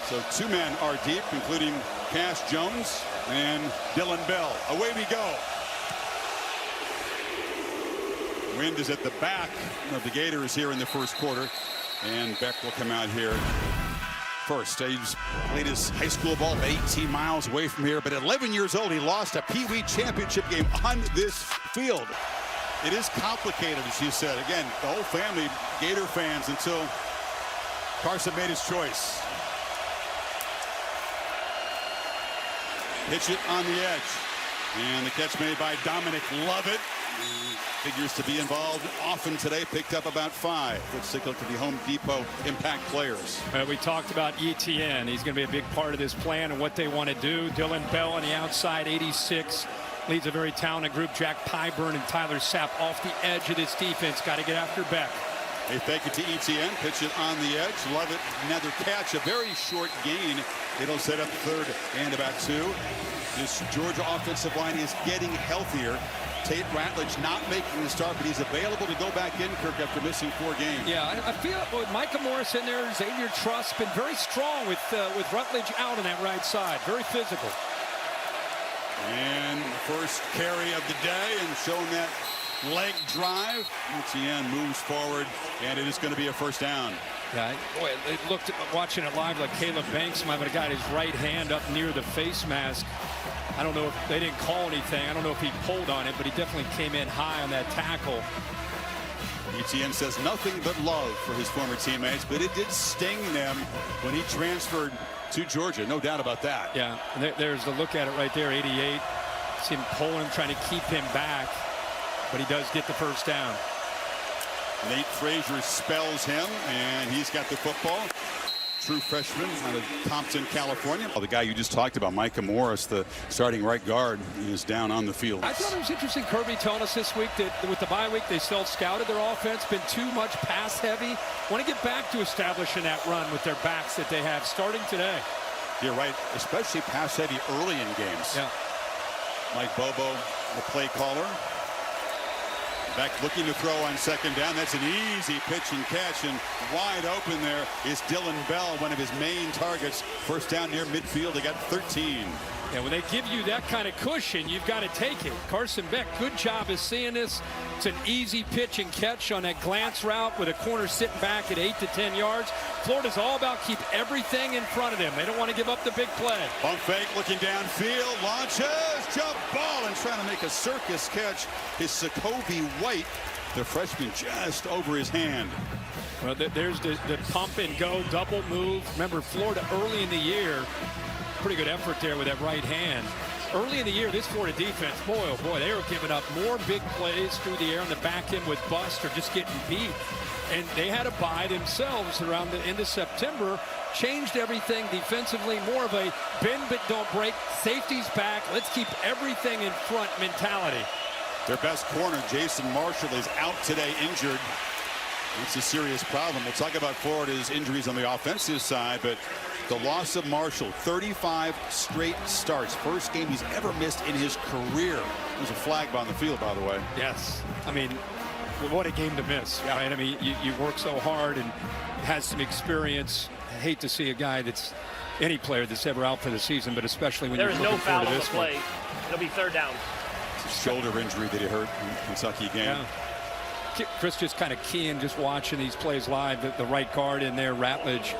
So 2 men are deep, including Cash Jones and Dylan Bell. Away we go. Wind is at the back of the Gators here in the first quarter. And Beck will come out here first. He's played his high school ball 18 miles away from here. But at 11 years old, he lost a Pee Wee championship game on this field. It is complicated, as you said. Again, the whole family, Gator fans, until Carson made his choice. Pitch it on the edge. And the catch made by Dominic Lovett. Figures to be involved often today. Picked up about 5. Good signal to the Home Depot impact players. We talked about ETN. He's going to be a big part of this plan and what they want to do. Dylan Bell on the outside, 86. Leads a very talented group. Jack Pyburn and Tyler Sapp off the edge of this defense. Got to get after Beck. They fake it to ETN. Pitch it on the edge. Lovett, another catch. A very short gain. It'll set up third and about 2. This Georgia offensive line is getting healthier. Tate Ratledge not making the start, but he's available to go back in, Kirk, after missing 4 games. Yeah, I feel with Micah Morris in there, Xavier Truss been very strong with Rutledge out on that right side. Very physical. And the first carry of the day, and showing that leg drive. ETN moves forward, and it is going to be a first down. Yeah, boy, it looked, watching it live, like Caleb Banks might have got his right hand up near the face mask. I don't know if they didn't call anything. I don't know if he pulled on it, but he definitely came in high on that tackle. ETN says nothing but love for his former teammates, but it did sting them when he transferred to Georgia. No doubt about that. Yeah, and there's the look at it right there, 88. See him pulling, trying to keep him back, but he does get the first down. Nate Frazier spells him, and he's got the football. True freshman out of Compton, California. The guy you just talked about, Micah Morris, the starting right guard, is down on the field. I thought it was interesting, Kirby telling us this week that with the bye week, they still scouted their offense, been too much pass heavy. Want to get back to establishing that run with their backs that they have starting today. You're right, especially pass heavy early in games. Yeah. Mike Bobo, the play caller. Beck looking to throw on second down. That's an easy pitch and catch, and wide open there is Dylan Bell, one of his main targets. First down near midfield. They got 13. Yeah, when they give you that kind of cushion, you've got to take it. Carson Beck, good job of seeing this. It's an easy pitch and catch on that glance route with a corner sitting back at 8 to 10 yards. Florida's all about keep everything in front of them. They don't want to give up the big play. Pump fake, looking downfield, launches, jump ball, and trying to make a circus catch is Sokobe White, the freshman, just over his hand. Well, there's the pump and go double move. Remember, Florida early in the year, pretty good effort there with that right hand. Early in the year, this Florida defense, boy, oh boy, they were giving up more big plays through the air on the back end with bust or just getting beat. And they had to buy themselves around the end of September, changed everything defensively, more of a bend but don't break, safety's back, let's keep everything in front mentality. Their best corner, Jason Marshall, is out today injured. It's a serious problem. We'll talk about Florida's injuries on the offensive side, but the loss of Marshall, 35 straight starts. First game he's ever missed in his career. There's a flag on the field, by the way. Yes. I mean, what a game to miss, right? I mean, you work so hard and has some experience. I hate to see a guy that's any player that's ever out for the season, but especially when there you're is no looking foul forward on to the this one. play. It'll be third down. It's a shoulder injury that he hurt in the Kentucky game. Yeah. Chris just kind of keying, just watching these plays live. The right guard in there, Ratledge,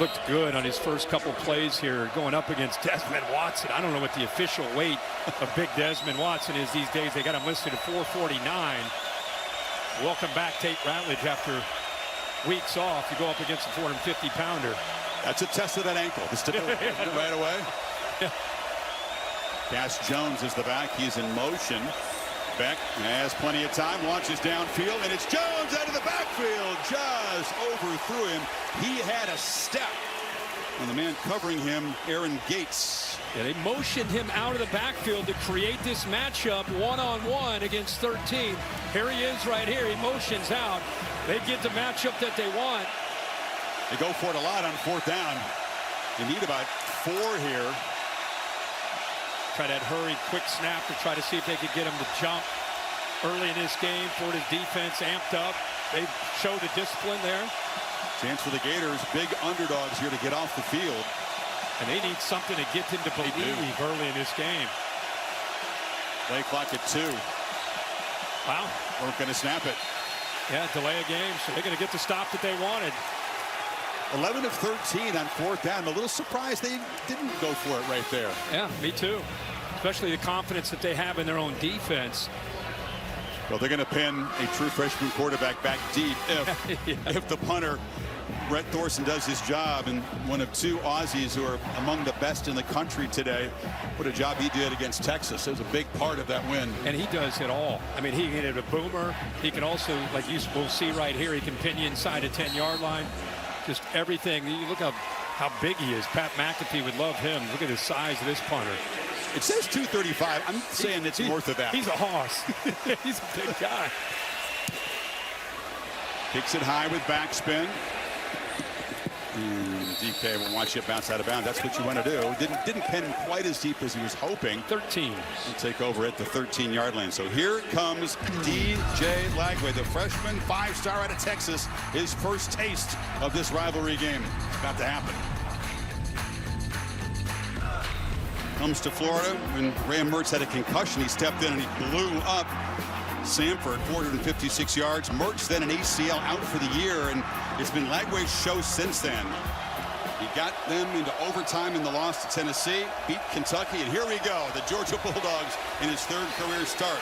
looked good on his first couple plays here going up against Desmond Watson. I don't know what the official weight of big Desmond Watson is these days. They got him listed at 449. Welcome back, Tate Ratledge, after weeks off. You go up against a 450-pounder. That's a test of that ankle. The stability right away. Yeah. Cash Jones is the back. He's in motion. Beck has plenty of time, launches downfield, and it's Jones out of the backfield. Just overthrew him. He had a step. And the man covering him, Aaron Gates. Yeah, they motioned him out of the backfield to create this matchup one-on-one against 13. Here he is right here. He motions out. They get the matchup that they want. They go for it a lot on fourth down. You need about 4 here. Try that hurry, quick snap to try to see if they could get him to jump early in this game. Florida's defense amped up. They showed the discipline there. Chance for the Gators, big underdogs here to get off the field. And they need something to get them to believe early in this game. Play clock at 2. Wow. We're going to snap it. Yeah, delay a game, so they're going to get the stop that they wanted. 11 of 13 on 4th down. I'm a little surprised they didn't go for it right there. Yeah, me too. Especially the confidence that they have in their own defense. Well, they're going to pin a true freshman quarterback back deep if the punter, Brett Thorson, does his job. And one of 2 Aussies who are among the best in the country today. What a job he did against Texas. It was a big part of that win. And he does it all. I mean, he hit a boomer. He can also, like we'll see right here, he can pin you inside a 10-yard line. Just everything. You look how big he is. Pat McAfee would love him. Look at the size of this punter. It says 235. I'm saying it's north of that. He's a hoss. He's a big guy. Kicks it high with backspin. DK will watch it bounce out of bounds. That's what you want to do. Didn't pin him quite as deep as he was hoping. 13. He'll take over at the 13-yard line. So here comes DJ Lagway, the freshman 5-star out of Texas. His first taste of this rivalry game. It's about to happen. Comes to Florida when Graham Mertz had a concussion. He stepped in and he blew up Samford, 456 yards. Mertz then an ACL out for the year, and it's been Lagway's show since then. He got them into overtime in the loss to Tennessee, beat Kentucky, and here we go. The Georgia Bulldogs in his 3rd career start.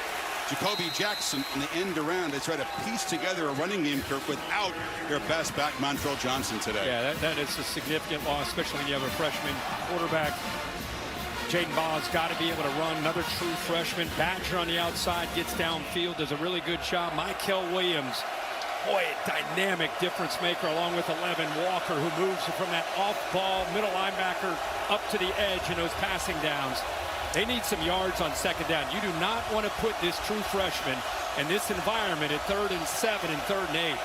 Jacoby Jackson in the end around. They try to piece together a running game, Kirk, without their best back, Montrell Johnson, today. Yeah, that is a significant loss, especially when you have a freshman quarterback. Jaden Ball's got to be able to run. Another true freshman. Badger on the outside gets downfield, does a really good job. Michael Williams, boy, a dynamic difference maker, along with 11. Walker, who moves from that off-ball middle linebacker up to the edge in those passing downs. They need some yards on 2nd down. You do not want to put this true freshman in this environment at 3rd and 7 and 3rd and 8.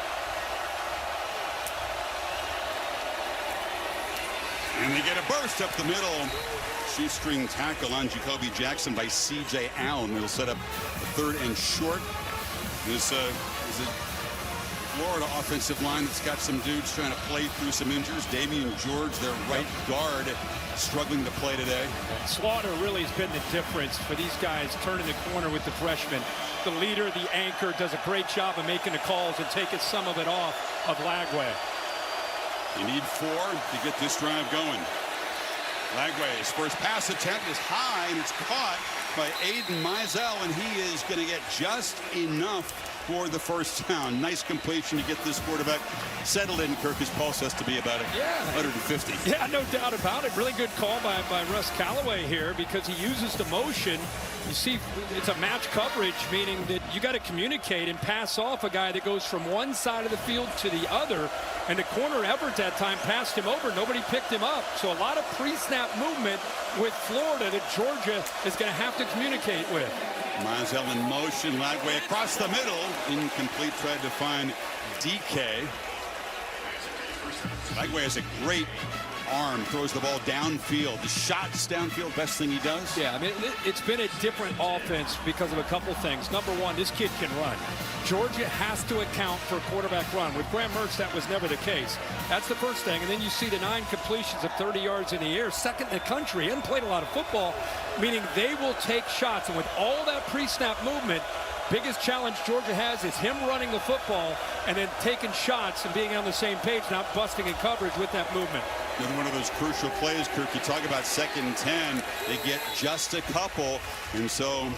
And they get a burst up the middle. Shoestring tackle on Jacoby Jackson by C.J. Allen. It'll set up a 3rd and short. This is a Florida offensive line that's got some dudes trying to play through some injuries. Damian George, their right guard, struggling to play today. Slaughter really has been the difference for these guys turning the corner with the freshman. The leader, the anchor, does a great job of making the calls and taking some of it off of Lagway. You need 4 to get this drive going. Lagway's first pass attempt is high, and it's caught by Aiden Mizell, and he is going to get just enough for the first down. Nice completion to get this quarterback settled in. Kirk, his pulse has to be about 150. Yeah, no doubt about it. Really good call by Russ Callaway here, because he uses the motion. You see, it's a match coverage, meaning that you got to communicate and pass off a guy that goes from one side of the field to the other. And the corner Everett that time passed him over. Nobody picked him up. So a lot of pre-snap movement with Florida that Georgia is going to have to communicate with. Mizell in motion. Lagway across the middle. Incomplete. Tried to find DK. Lagway has a great arm, throws the ball downfield. The shots downfield, best thing he does. Yeah, I mean, it's been a different offense because of a couple things. Number one, this kid can run. Georgia has to account for a quarterback run. With Graham Mertz, that was never the case. That's the first thing. And then you see the 9 completions of 30 yards in the air, 2nd in the country. He hasn't played a lot of football, meaning they will take shots. And with all that pre-snap movement, biggest challenge Georgia has is him running the football and then taking shots and being on the same page, not busting in coverage with that movement. In one of those crucial plays, Kirk, you talk about 2nd and 10. They get just a couple, and so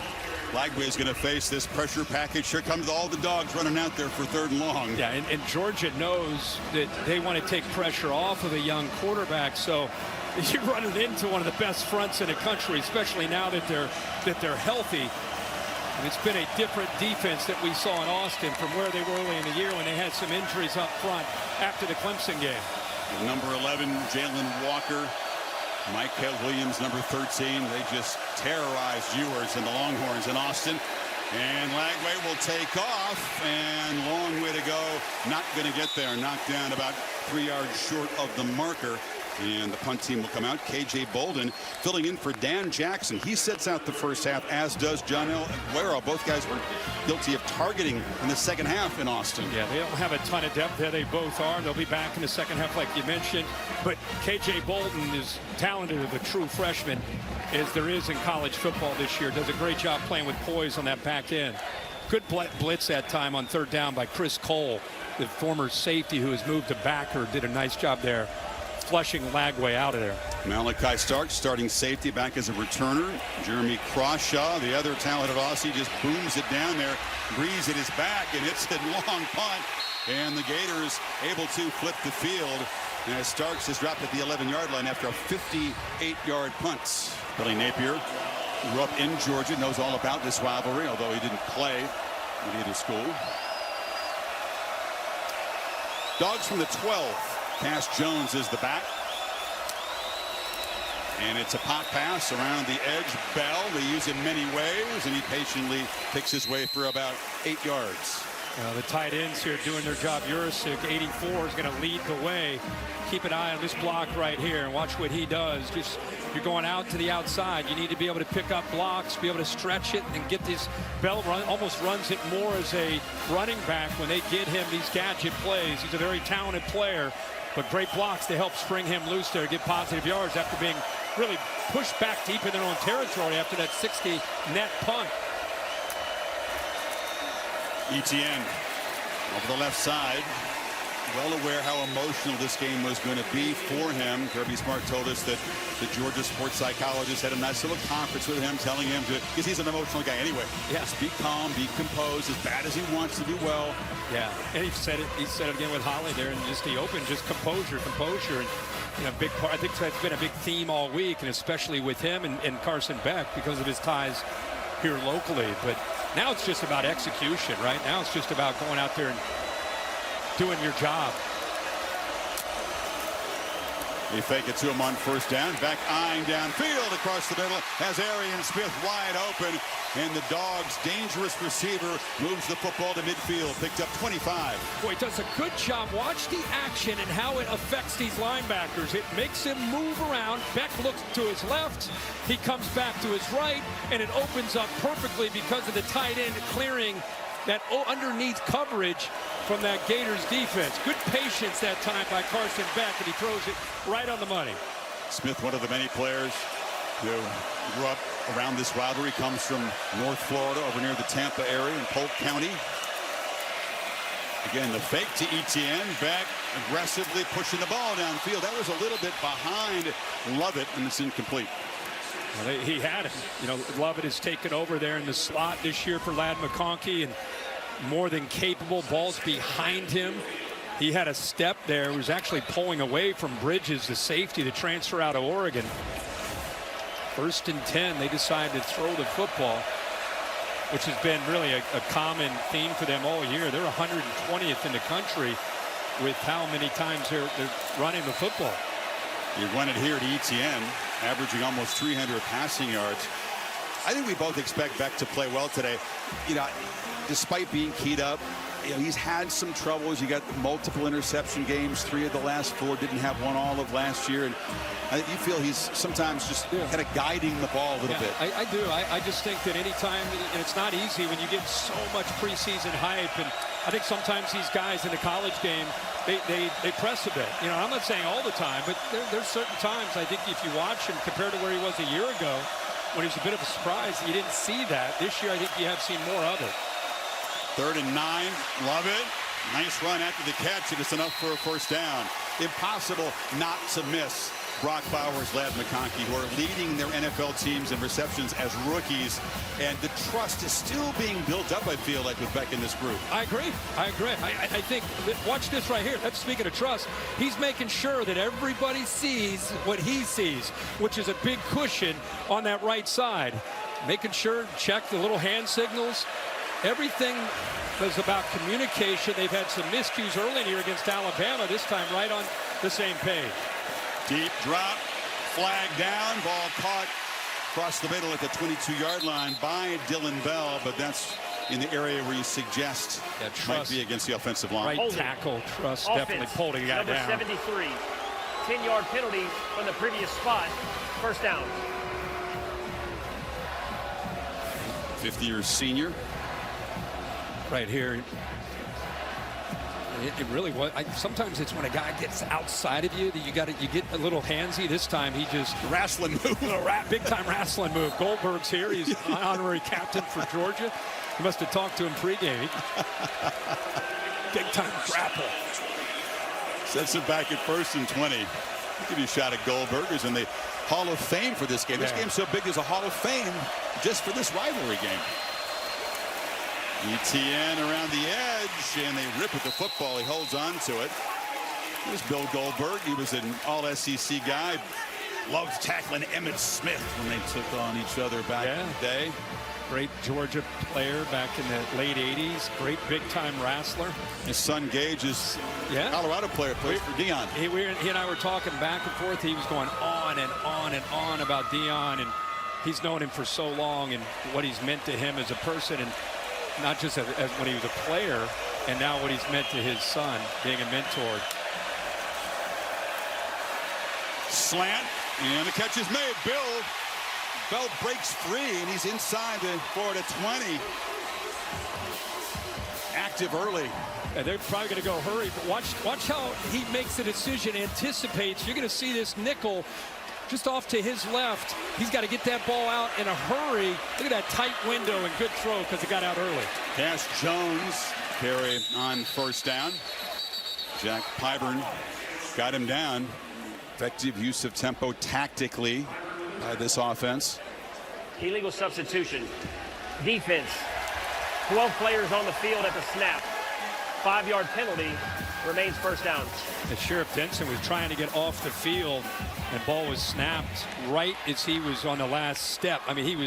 Lagway is going to face this pressure package. Here comes all the dogs running out there for 3rd and long. Yeah, and Georgia knows that they want to take pressure off of a young quarterback, so you're running into one of the best fronts in the country, especially now that they're healthy. And it's been a different defense that we saw in Austin from where they were early in the year when they had some injuries up front after the Clemson game. Number 11, Jalen Walker. Michael Williams, number 13. They just terrorized Ewers and the Longhorns in Austin. And Lagway will take off, and long way to go. Not going to get there. Knocked down about 3 yards short of the marker. And the punt team will come out. K.J. Bolden filling in for Dan Jackson. He sits out the first half, as does John L. Aguero. Both guys were guilty of targeting in the second half in Austin. Yeah, they don't have a ton of depth there. They both are. They'll be back in the second half like you mentioned. But K.J. Bolden is talented of a true freshman as there is in college football this year. Does a great job playing with poise on that back end. Good blitz that time on third down by Chris Cole, the former safety who has moved to backer. Did a nice job there, flushing Lagway out of there. Malachi Stark, starting safety, back as a returner. Jeremy Crawshaw, the other talented Aussie, just booms it down there. Breeze at his back, and it's a long punt. And the Gators able to flip the field. As Starks has dropped at the 11-yard line after a 58-yard punt. Billy Napier grew up in Georgia, knows all about this rivalry, although he didn't play at either school. Dogs from the 12. Cass Jones is the back. And it's a pop pass around the edge. Bell, they use in many ways, and he patiently picks his way for about 8 yards. The tight ends here doing their job. Jurisic, 84, is going to lead the way. Keep an eye on this block right here and watch what he does. Just, you're going out to the outside. You need to be able to pick up blocks, be able to stretch it, and get this. Bell almost runs it more as a running back when they get him these gadget plays. He's a very talented player, but great blocks to help spring him loose there, get positive yards after being really pushed back deep in their own territory after that 60 net punt. Etienne over the left side, well aware how emotional this game was going to be for him. Kirby Smart told us that the Georgia sports psychologist had a nice little conference with him, telling him to, because he's an emotional guy anyway. Yeah. Just be calm, be composed, as bad as he wants to do well. Yeah, and he said it again with Holly there, and just the open, just composure, and you know, big part. I think that's been a big theme all week, and especially with him and Carson Beck because of his ties here locally. But now it's just about execution, right? Now it's just about going out there and doing your job. They fake it to him on first down. Back eyeing downfield across the middle. Has Arian Smith wide open. And the Dogs' dangerous receiver moves the football to midfield. Picked up 25. Boy, he does a good job. Watch the action and how it affects these linebackers. It makes him move around. Beck looks to his left. He comes back to his right. And it opens up perfectly because of the tight end clearing that underneath coverage from that Gators defense. Good patience that time by Carson Beck, and he throws it right on the money. Smith, one of the many players who grew up around this rivalry, comes from North Florida, over near the Tampa area in Polk County. Again, the fake to Etienne. Beck aggressively pushing the ball downfield. That was a little bit behind Lovett, and it's incomplete. Well, he had it. You know, Lovett has taken over there in the slot this year for Ladd McConkey, and more than capable. Balls behind him. He had a step there. He was actually pulling away from Bridges, the safety, the transfer out of Oregon. 1st and 10, they decided to throw the football, which has been really a common theme for them all year. They're 120th in the country with how many times they're running the football. You run it here to Etienne, averaging almost 300 passing yards. I think we both expect Beck to play well today. You know, despite being keyed up, you know, he's had some troubles. You got multiple interception games. 3 of the last 4, didn't have one all of last year. And I think you feel he's sometimes just kind of guiding the ball a little bit. I do. I just think that anytime, and it's not easy when you get so much preseason hype. And I think sometimes these guys in the college game, they press a bit. You know, I'm not saying all the time, but there's certain times I think if you watch him compared to where he was a year ago, when he was a bit of a surprise, you didn't see that. This year, I think you have seen more of it. 3rd and 9. Love it. Nice run after the catch, and it's enough for a first down. Impossible not to miss Brock Bowers, Ladd McConkey, who are leading their NFL teams in receptions as rookies. And the trust is still being built up, I feel like, with Beck in this group. I agree. I think, watch this right here. That's speaking of trust. He's making sure that everybody sees what he sees, which is a big cushion on that right side. Making sure, check the little hand signals. Everything was about communication. They've had some miscues early here against Alabama. This time right on the same page. Deep drop, flag down, ball caught across the middle at the 22-yard line by Dylan Bell, but that's in the area where you suggest might be against the offensive line. Right tackle, Trust definitely pulled a guy down. 73. 10-yard penalty from the previous spot. First down. 50-year senior. Right here. It really was. Sometimes it's when a guy gets outside of you that you get a little handsy. This time he just Wrestling move. big time wrestling move. Goldberg's here. He's an honorary captain for Georgia. He must have talked to him pregame. Big time grapple. Sets it back at 1st and 20. I'll give you a shot at Goldberg, who's in the Hall of Fame for this game. This game's so big there's a Hall of Fame just for this rivalry game. ETN around the edge, and they rip at the football. He holds on to it. Here's Bill Goldberg. He was an all-SEC guy. Loved tackling Emmitt Smith when they took on each other back in the day. Great Georgia player back in the late 80s. Great big-time wrestler. His son Gage is a Colorado player, plays for Deion. He and I were talking back and forth. He was going on and on and on about Deion, and he's known him for so long and what he's meant to him as a person, and not just as when he was a player, and now what he's meant to his son, being a mentor. Slant, and the catch is made. Bell breaks free, and he's inside the Florida 20. Active early. And they're probably going to go hurry, but watch how he makes the decision, anticipates. You're going to see this nickel just off to his left. He's got to get that ball out in a hurry. Look at that tight window and good throw because it got out early. Cash Jones carry on first down. Jack Pyburn got him down. Effective use of tempo tactically by this offense. Illegal substitution. Defense. 12 players on the field at the snap. 5-yard penalty. Remains first down. And Sheriff Denson was trying to get off the field, and ball was snapped right as he was on the last step. I mean,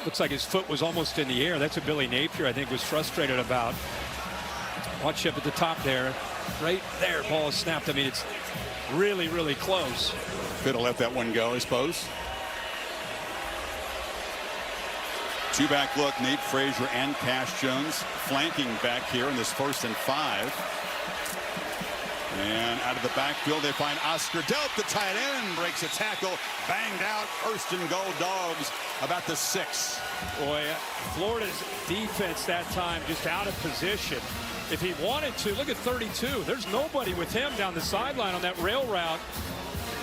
looks like his foot was almost in the air. That's what Billy Napier, I think, was frustrated about. Watch up at the top there. Right there, ball is snapped. I mean, it's really, really close. Could have let that one go, I suppose. Two-back look, Nate Frazier and Cash Jones flanking back here in this 1st and 5. And out of the backfield, they find Oscar Delp, the tight end, breaks a tackle, banged out. 1st and goal, Dogs about the 6. Boy, Florida's defense that time just out of position. If he wanted to, look at 32. There's nobody with him down the sideline on that rail route.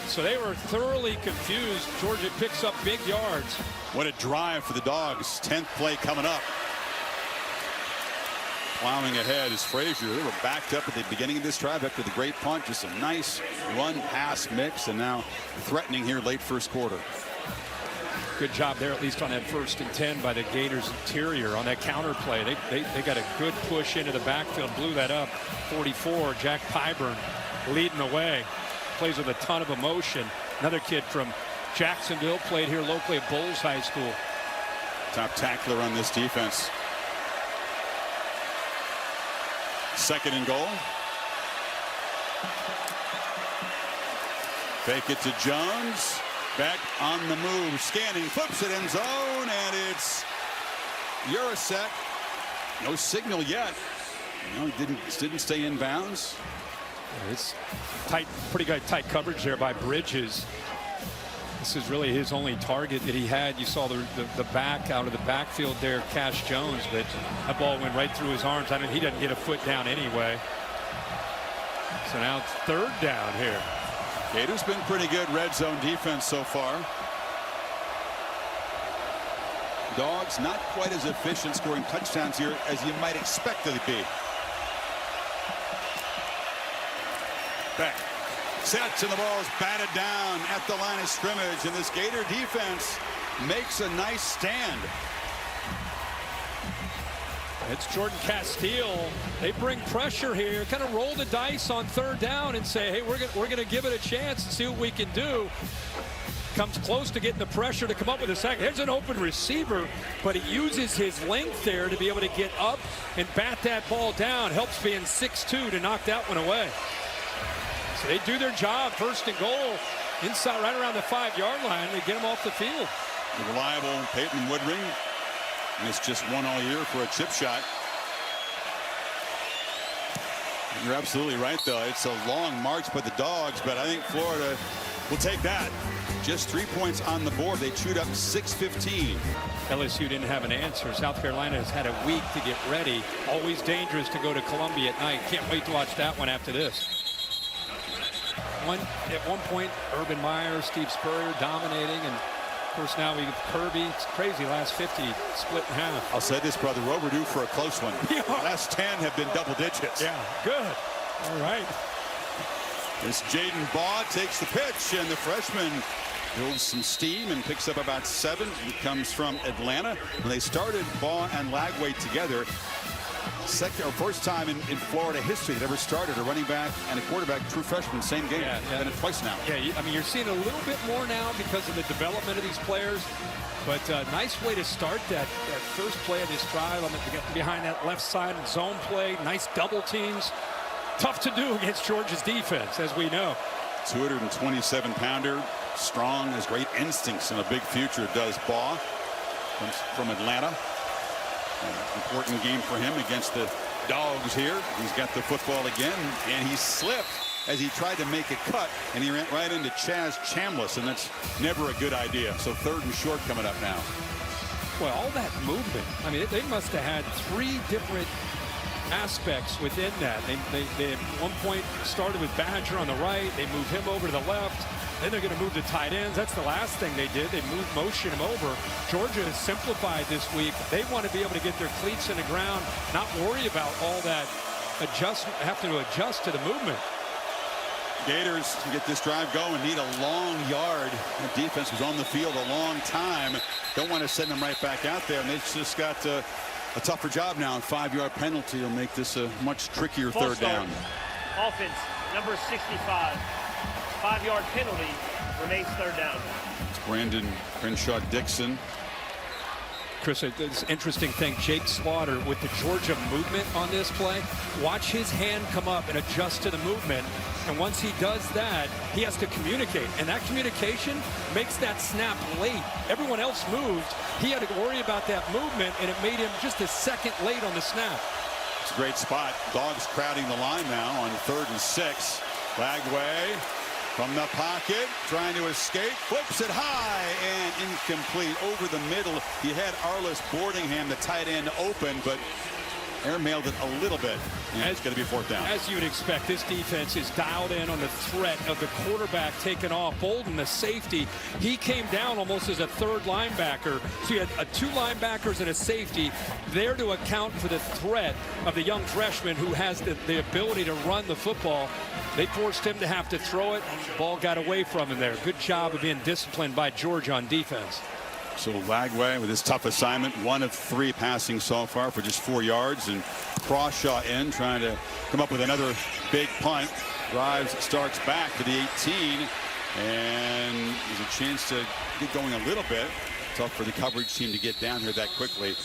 So they were thoroughly confused. Georgia picks up big yards. What a drive for the Dogs. 10th play coming up. Plowing ahead is Frazier. They were backed up at the beginning of this drive after the great punt. Just a nice run-pass mix, and now threatening here late first quarter. Good job there, at least on that 1st and 10 by the Gators interior on that counter play. They got a good push into the backfield, blew that up. 44, Jack Pyburn leading the way. Plays with a ton of emotion. Another kid from Jacksonville, played here locally at Bowles High School. Top tackler on this defense. 2nd and goal. Fake it to Jones. Back on the move. Scanning. Flips it in zone. And it's Urasek. No signal yet. No, didn't stay in bounds. It's tight, pretty good tight coverage there by Bridges. This is really his only target that he had. You saw the back out of the backfield there, Cash Jones, but that ball went right through his arms. I mean, he doesn't get a foot down anyway. So now it's 3rd down here. Gators been pretty good red zone defense so far. Dogs not quite as efficient scoring touchdowns here as you might expect it to be. Back. Sets, and the ball is batted down at the line of scrimmage, and this Gator defense makes a nice stand. It's Jordan Castile. They bring pressure here, kind of roll the dice on 3rd down and say, hey, we're gonna give it a chance and see what we can do. Comes close to getting the pressure to come up with a sack. There's an open receiver, but he uses his length there to be able to get up and bat that ball down. Helps being 6'2" to knock that one away. So they do their job. 1st and goal inside, right around the 5-yard line. They get him off the field. The reliable Peyton Woodring missed just one all year for a chip shot. You're absolutely right, though. It's a long march by the Dogs, but I think Florida will take that. Just 3 points on the board. They chewed up 6:15. LSU didn't have an answer. South Carolina has had a week to get ready. Always dangerous to go to Columbia at night. Can't wait to watch that one after this. At one point, Urban Meyer, Steve Spurrier dominating, and of course now we have Kirby. It's crazy. Last 50 split in half. I'll say this, brother. We're overdue for a close one. Yeah. Last 10 have been double digits. Yeah, good. All right. This Jaden Baugh takes the pitch, and the freshman builds some steam and picks up about 7. He comes from Atlanta. When they started Baugh and Lagway together, first time in Florida history that ever started a running back and a quarterback, true freshman, same game. Yeah. Done it twice now. Yeah, I mean, you're seeing a little bit more now because of the development of these players. But nice way to start that first play of this drive. Behind that left side and zone play. Nice double teams. Tough to do against Georgia's defense, as we know. 227-pounder, strong, has great instincts and a big future, does Baugh. Comes from Atlanta. Important game for him against the Dogs here. He's got the football again, and he slipped as he tried to make a cut, and he ran right into Chaz Chambliss, and that's never a good idea. So 3rd and short coming up now. Well, all that movement. I mean, they must have had 3 different aspects within that. They at one point started with Badger on the right. They moved him over to the left. Then they're going to move the tight ends. That's the last thing they did. They motion him over. Georgia has simplified this week. They want to be able to get their cleats in the ground, not worry about all that adjustment, having to adjust to the movement. Gators, to get this drive going, need a long yard. The defense was on the field a long time. Don't want to send them right back out there. And they've just got a tougher job now. A 5-yard penalty will make this a much trickier third down. Offense, number 65. 5-yard penalty, remains third down. It's Brandon Crenshaw-Dixon. Chris, this interesting thing, Jake Slaughter with the Georgia movement on this play. Watch his hand come up and adjust to the movement. And once he does that, he has to communicate. And that communication makes that snap late. Everyone else moved. He had to worry about that movement, and it made him just a second late on the snap. It's a great spot. Dogs crowding the line now on 3rd and 6. Lagway from the pocket, trying to escape, flips it high and incomplete over the middle. He had Arliss Boardingham, the tight end, open, but airmailed it a little bit. And it's going to be 4th down. As you would expect, this defense is dialed in on the threat of the quarterback taking off. Bolden, the safety, he came down almost as a 3rd linebacker. So you had 2 linebackers and a safety there to account for the threat of the young freshman who has the ability to run the football. They forced him to have to throw it. Ball got away from him there. Good job of being disciplined by Georgia on defense. So Lagway with his tough assignment, 1 of 3 passing so far for just 4 yards, and Crawshaw in trying to come up with another big punt. Drives, starts back to the 18, and there's a chance to get going a little bit. Tough for the coverage team to get down here that quickly.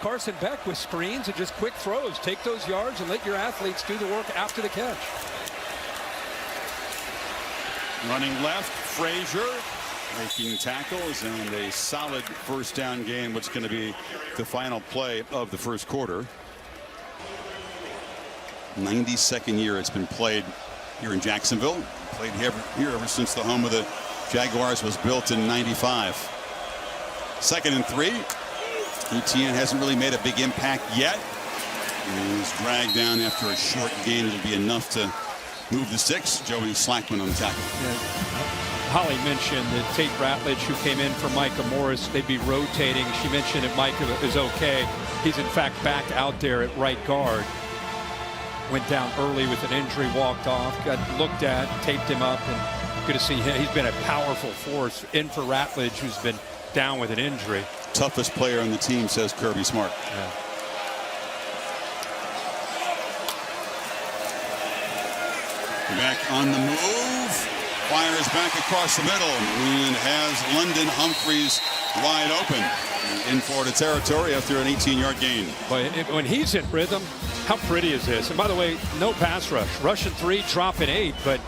Carson Beck with screens and just quick throws. Take those yards and let your athletes do the work after the catch. Running left, Frazier making tackles, and a solid 1st down gain, what's going to be the final play of the first quarter. 92nd year it's been played here in Jacksonville. Played here ever since the home of the Jaguars was built in '95. 2nd and 3. Etienne hasn't really made a big impact yet. He's dragged down after a short gain. It'll be enough to move the 6. Joey Slackman on the tackle. Holly mentioned that Tate Ratledge, who came in for Micah Morris, they'd be rotating. She mentioned that Micah is okay. He's in fact back out there at right guard. Went down early with an injury, walked off, got looked at, taped him up, and good to see him. He's been a powerful force in for Ratledge, who's been down with an injury. Toughest player on the team, says Kirby Smart. Yeah. Back on the move, fires back across the middle and has London Humphreys wide open in Florida territory after an 18-yard gain. But when he's in rhythm, how pretty is this? And by the way, no pass rush. Rushing 3, dropping 8, but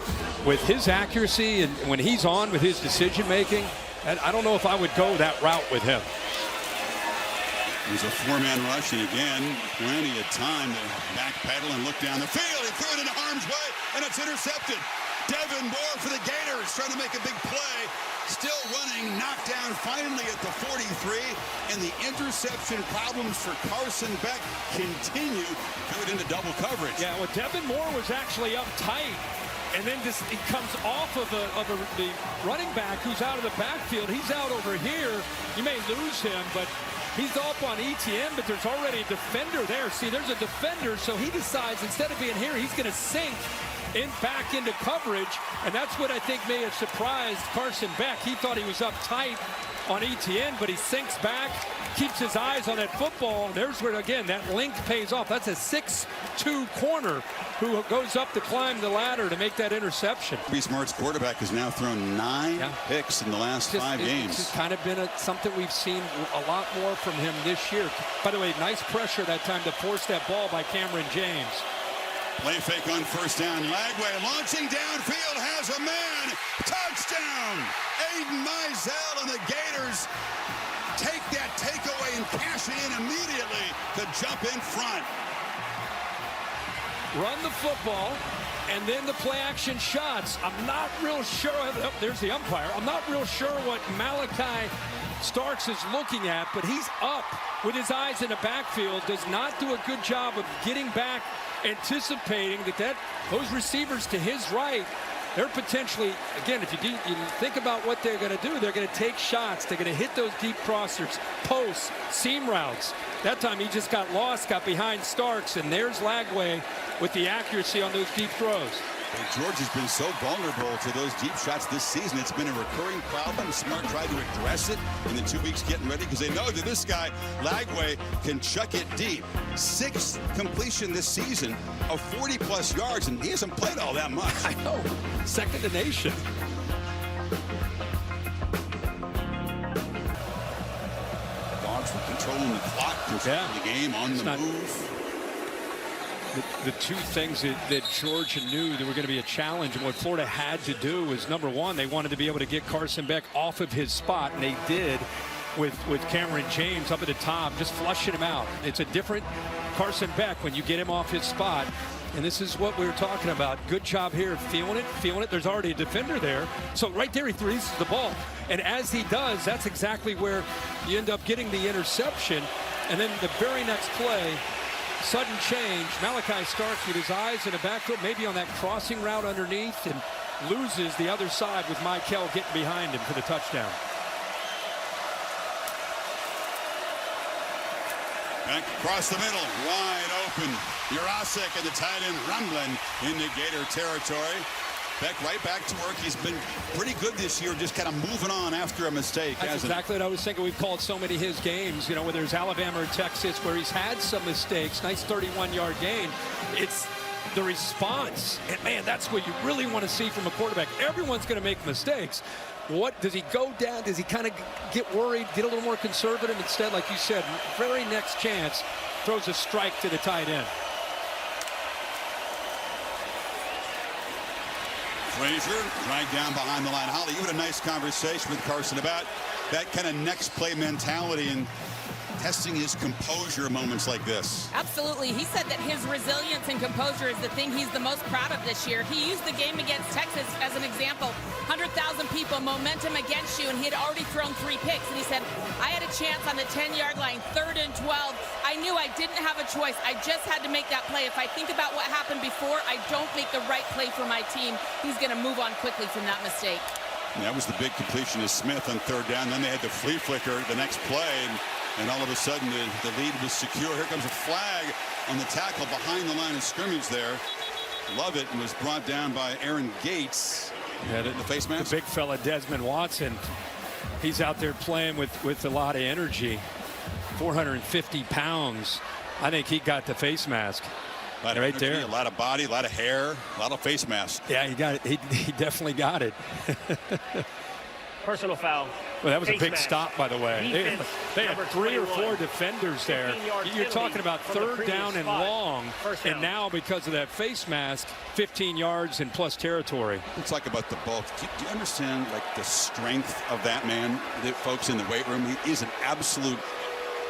with his accuracy and when he's on with his decision making, I don't know if I would go that route with him. There's a 4-man rush, and again, plenty of time to backpedal and look down the field. He threw it into harm's way, and it's intercepted. Devin Moore for the Gators trying to make a big play. Still running, knocked down finally at the 43. And the interception problems for Carson Beck continue. Threw it into double coverage. Yeah, well, Devin Moore was actually up tight. And then it comes off of the running back who's out of the backfield. He's out over here. You may lose him, but he's up on ETN, but there's already a defender there. See, there's a defender, so he decides instead of being here, he's going to sink back into coverage, and that's what I think may have surprised Carson Beck. He thought he was up tight on ETN, but he sinks back, keeps his eyes on that football. There's where, again, that length pays off. That's a 6'2" corner who goes up to climb the ladder to make that interception. Be Smart's quarterback has now thrown 9 picks in the last 5 games. It's kind of been something we've seen a lot more from him this year. By the way, nice pressure that time to force that ball by Cameron James. Play fake on first down. Lagway launching downfield, has a man. Touchdown! Aiden Mizell and the Gators take that takeaway and cash it in immediately to jump in front. Run the football, and then the play-action shots. I'm not real sure. Oh, there's the umpire. I'm not real sure what Malachi Starks is looking at, but he's up with his eyes in the backfield. Does not do a good job of getting back, anticipating that those receivers to his right, they're potentially, again, if you think about what they're going to do, they're going to take shots. They're going to hit those deep crossers, posts, seam routes. That time he just got lost, got behind Starks, and there's Lagway with the accuracy on those deep throws. George has been so vulnerable to those deep shots this season. It's been a recurring problem. Smart tried to address it in the 2 weeks getting ready because they know that this guy, Lagway, can chuck it deep. 6th completion this season of 40-plus yards, and he hasn't played all that much. I know. Second to nation. Dogs were controlling the clock, controlling the game, on the move. The two things that Georgia knew that were going to be a challenge, and what Florida had to do was, number one, they wanted to be able to get Carson Beck off of his spot, and they did with Cameron James up at the top, just flushing him out. It's a different Carson Beck when you get him off his spot, and this is what we were talking about. Good job here, feeling it. There's already a defender there. So right there, he releases the ball, and as he does, that's exactly where you end up getting the interception. And then the very next play, sudden change. Malachi Starks with his eyes in the backfield, maybe on that crossing route underneath, and loses the other side with Michael getting behind him for the touchdown. Back across the middle, wide open. Jurasek and the tight end rumbling into Gator territory. Beck right back to work. He's been pretty good this year, just kind of moving on after a mistake. That's exactly what I was thinking. We've called so many of his games, you know, whether it's Alabama or Texas, where he's had some mistakes. Nice 31-yard gain. It's the response. And, man, that's what you really want to see from a quarterback. Everyone's going to make mistakes. What does he go down? Does he kind of get worried, get a little more conservative? Instead, like you said, very next chance, throws a strike to the tight end. Frazier dragged down behind the line. Holly, you had a nice conversation with Carson about that kind of next play mentality and testing his composure moments like this. Absolutely. He said that his resilience and composure is the thing he's the most proud of this year. He used the game against Texas as an example. 100,000 people, momentum against you, and he had already thrown 3 picks. And he said, I had a chance on the 10-yard line, 3rd and 12. I knew I didn't have a choice. I just had to make that play. If I think about what happened before, I don't make the right play for my team. He's going to move on quickly from that mistake. And that was the big completion to Smith on 3rd down. Then they had the flea flicker the next play. And all of a sudden, the lead was secure. Here comes a flag on the tackle behind the line of scrimmage there. Love it, and was brought down by Aaron Gates. Had it in the face mask. The big fella, Desmond Watson. He's out there playing with a lot of energy. 450 pounds. I think he got the face mask. A lot of right energy, there. A lot of body, a lot of hair, a lot of face mask. Yeah, he got it. He definitely got it. Personal foul. Well, that was Face a big mask. stop, by the way. They had 3 or 4 defenders there. You're talking about 3rd down and long, and now because of that face mask, 15 yards and plus territory. Let's talk about the bulk. Do you understand, like, the strength of that man? The folks in the weight room, he is an absolute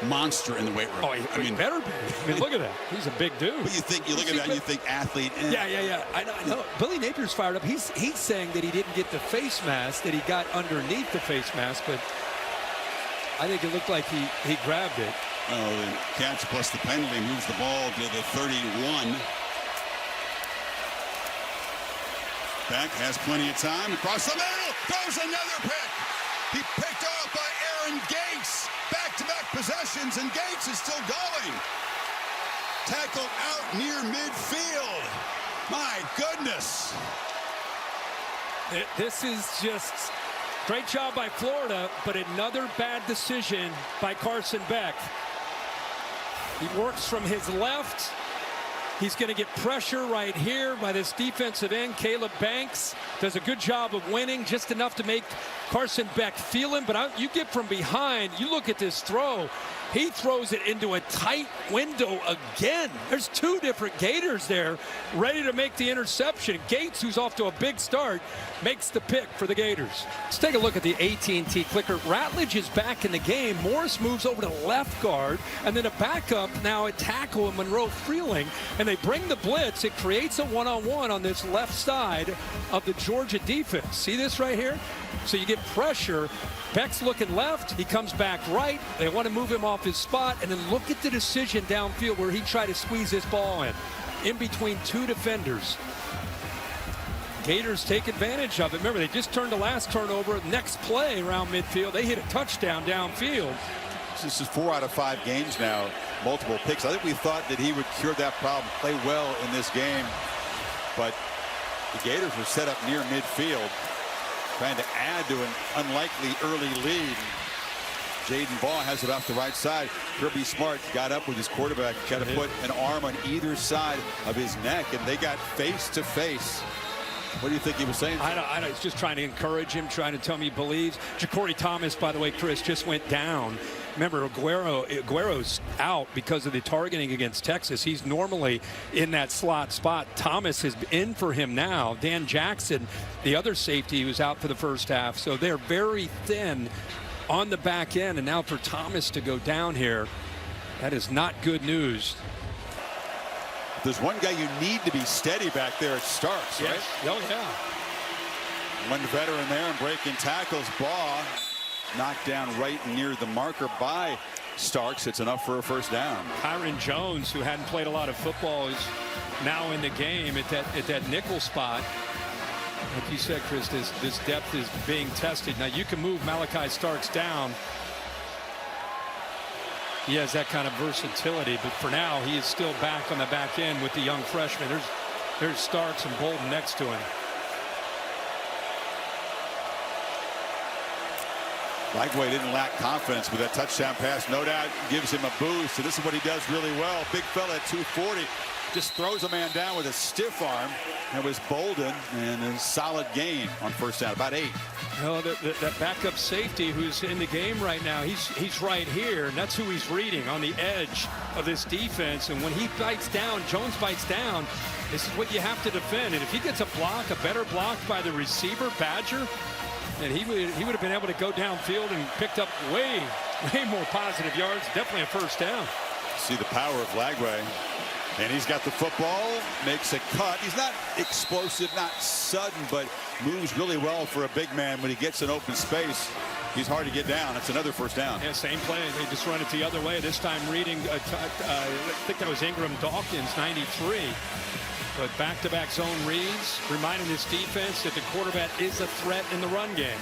monster in the weight room. Oh, I mean, better be. I mean, look at that. He's a big dude. But you look at that and you think athlete. Yeah. I know. Billy Napier's fired up. He's saying that he didn't get the face mask, that he got underneath the face mask, but I think it looked like he grabbed it. Oh, the catch plus the penalty moves the ball to the 31. Beck has plenty of time across the middle. Throws another pick. He picked off by Aaron Gates. Back-to-back possessions, and Gates is still going. Tackled out near midfield. My goodness. This is just great job by Florida, but another bad decision by Carson Beck. He works from his left. He's going to get pressure right here by this defensive end. Caleb Banks does a good job of winning, just enough to make Carson Beck feel him. But you get from behind, you look at this throw. He throws it into a tight window again. There's two different Gators there ready to make the interception. Gates, who's off to a big start, makes the pick for the Gators. Let's take a look at the AT&T clicker. Ratledge is back in the game. Morris moves over to left guard, and then a backup now at tackle in Monroe Freeling, and they bring the blitz. It creates a one-on-one on this left side of the Georgia defense. See this right here? So you get pressure. Beck's looking left. He comes back right. They want to move him off his spot. And then look at the decision downfield where he tried to squeeze this ball in between two defenders. Gators take advantage of it. Remember, they just turned the last turnover. Next play around midfield, they hit a touchdown downfield. This is 4 out of 5 games now, multiple picks. I think we thought that he would cure that problem, play well in this game. But the Gators were set up near midfield, trying to add to an unlikely early lead. Jaden Baugh has it off the right side. Kirby Smart got up with his quarterback, tried to put an arm on either side of his neck, and they got face to face. What do you think he was saying? I don't, he's just trying to encourage him, trying to tell him he believes. Ja'Cory Thomas, by the way, Chris, just went down. Remember, Aguero's out because of the targeting against Texas. He's normally in that slot spot. Thomas is in for him now. Dan Jackson, the other safety, was out for the first half. So they're very thin on the back end. And now for Thomas to go down here, that is not good news. If there's one guy you need to be steady back there, it Starks, right? Oh, yeah. One veteran there and breaking tackles. Baugh knocked down right near the marker by Starks. It's enough for a first down. Kyron Jones, who hadn't played a lot of football, is now in the game at that nickel spot. Like you said, Chris, this depth is being tested. Now you can move Malachi Starks down. He has that kind of versatility, but for now he is still back on the back end with the young freshman. There's Starks and Bolden next to him. Lagway didn't lack confidence with that touchdown pass. No doubt gives him a boost. So this is what he does really well. Big fella at 240. Just throws a man down with a stiff arm. That was Bolden, and a solid gain on first down, about 8. Well, that backup safety who's in the game right now, he's right here, and that's who he's reading on the edge of this defense. And when he bites down, Jones bites down, this is what you have to defend. And if he gets a block, a better block by the receiver, Badger, and he would have been able to go downfield and picked up way more positive yards. Definitely a first down. See the power of Lagway. And he's got the football, makes a cut. He's not explosive, not sudden, but moves really well for a big man. When he gets in open space, he's hard to get down. That's another first down. Yeah, same play. They just run it the other way. This time reading, I think that was Ingram Dawkins, 93. But back-to-back zone reads, reminding this defense that the quarterback is a threat in the run game.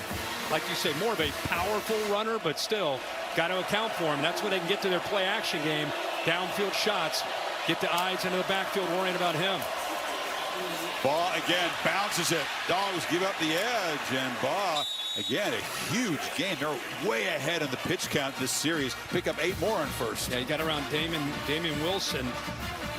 Like you say, more of a powerful runner, but still got to account for him. That's where they can get to their play-action game. Downfield shots. Get the eyes into the backfield, worrying about him. Baugh again bounces it. Dogs give up the edge, and Baugh again a huge gain. They're way ahead in the pitch count this series. Pick up 8 more on first. Yeah, you got around Damian Wilson,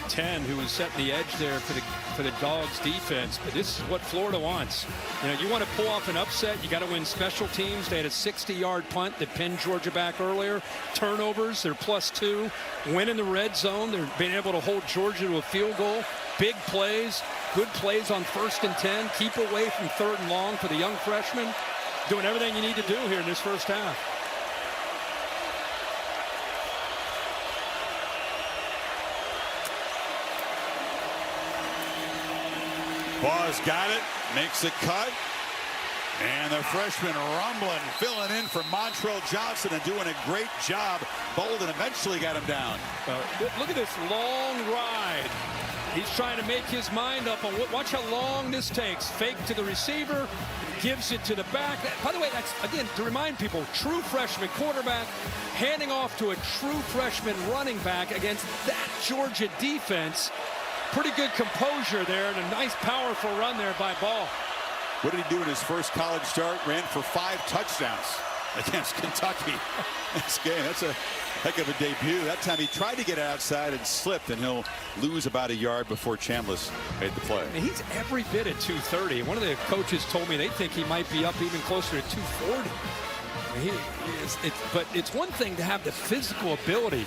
10, who was setting the edge there for the Dogs defense. But this is what Florida wants. You know, you want to pull off an upset, you got to win special teams. They had a 60-yard punt that pinned Georgia back earlier. Turnovers, they're +2. Win in the red zone, they're being able to hold Georgia to a field goal. Big plays, good plays on 1st and 10. Keep away from 3rd and long for the young freshman. Doing everything you need to do here in this first half. Ball's got it, makes a cut. And the freshman rumbling, filling in for Montrell Johnson and doing a great job. Bolden eventually got him down. Look at this long ride. He's trying to make his mind up on watch how long this takes. Fake to the receiver, gives it to the back. By the way, that's, again, to remind people, true freshman quarterback handing off to a true freshman running back against that Georgia defense. Pretty good composure there and a nice, powerful run there by Ball. What did he do in his first college start? Ran for 5 touchdowns against Kentucky. This game, that's a heck of a debut. That time he tried to get outside and slipped, and he'll lose about a yard before Chambliss made the play. He's every bit at 230. One of the coaches told me they think he might be up even closer to 240. But it's one thing to have the physical ability.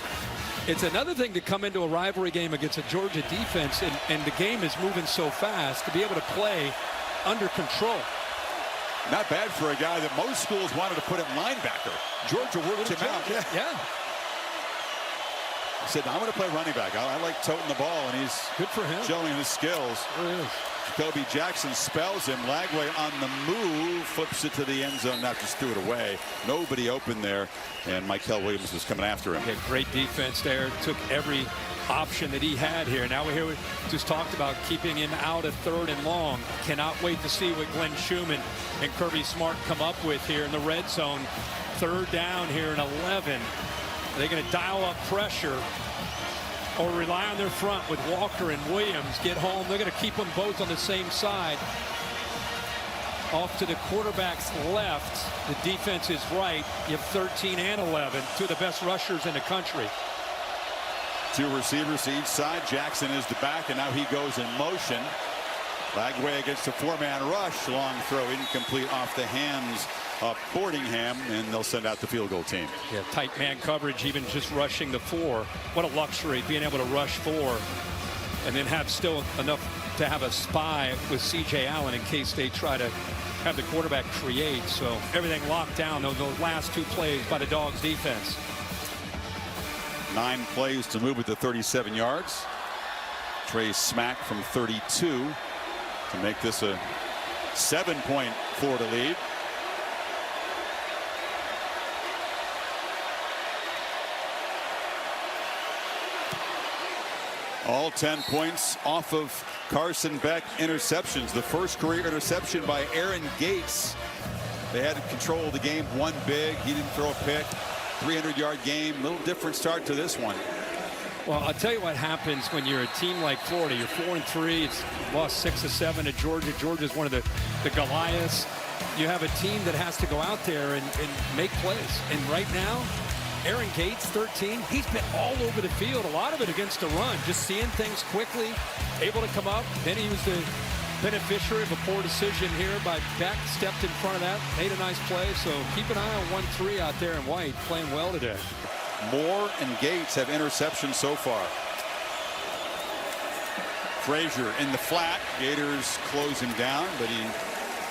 It's another thing to come into a rivalry game against a Georgia defense, and the game is moving so fast, to be able to play under control. Not bad for a guy that most schools wanted to put at linebacker. Georgia worked him out. Yeah. He said, I'm going to play running back. I like toting the ball, and he's good for him. Showing his skills. Jacoby Jackson spells him. Lagway on the move, flips it to the end zone, not just threw it away. Nobody open there, and Michael Williams was coming after him. He had great defense there. Took every option that he had here. Now we just talked about keeping him out of 3rd and long. Cannot wait to see what Glenn Schumann and Kirby Smart come up with here in the red zone. 3rd down here in 11. Are they going to dial up pressure or rely on their front with Walker and Williams? Get home. They're going to keep them both on the same side. Off to the quarterback's left. The defense is right. You have 13 and 11. 2 of the best rushers in the country. 2 receivers to each side. Jackson is the back, and now he goes in motion. Lagway against a 4-man rush. Long throw incomplete off the hands of Fordingham, and they'll send out the field goal team. Yeah, tight man coverage, even just rushing the 4. What a luxury, being able to rush 4 and then have still enough to have a spy with C.J. Allen in case they try to have the quarterback create. So everything locked down, those last 2 plays by the Dogs defense. 9 plays to move it to 37 yards. Trey Smack from 32 to make this a 7-point Florida lead. All 10 points off of Carson Beck interceptions. The first career interception by Aaron Gates. They had control of the game, one big. He didn't throw a pick. 300-yard game. Little different start to this one. Well, I'll tell you what happens when you're a team like Florida. You're 4-3. It's lost 6 of 7 to Georgia. Georgia's one of the Goliaths. You have a team that has to go out there and make plays. And right now, Aaron Gates, 13, he's been all over the field. A lot of it against the run. Just seeing things quickly, able to come up. Then he was the beneficiary of a poor decision here by Beck. Stepped in front of that, made a nice play. So keep an eye on 1-3 out there in white, playing well today. Moore and Gates have interceptions so far. Frazier in the flat. Gators close him down, but he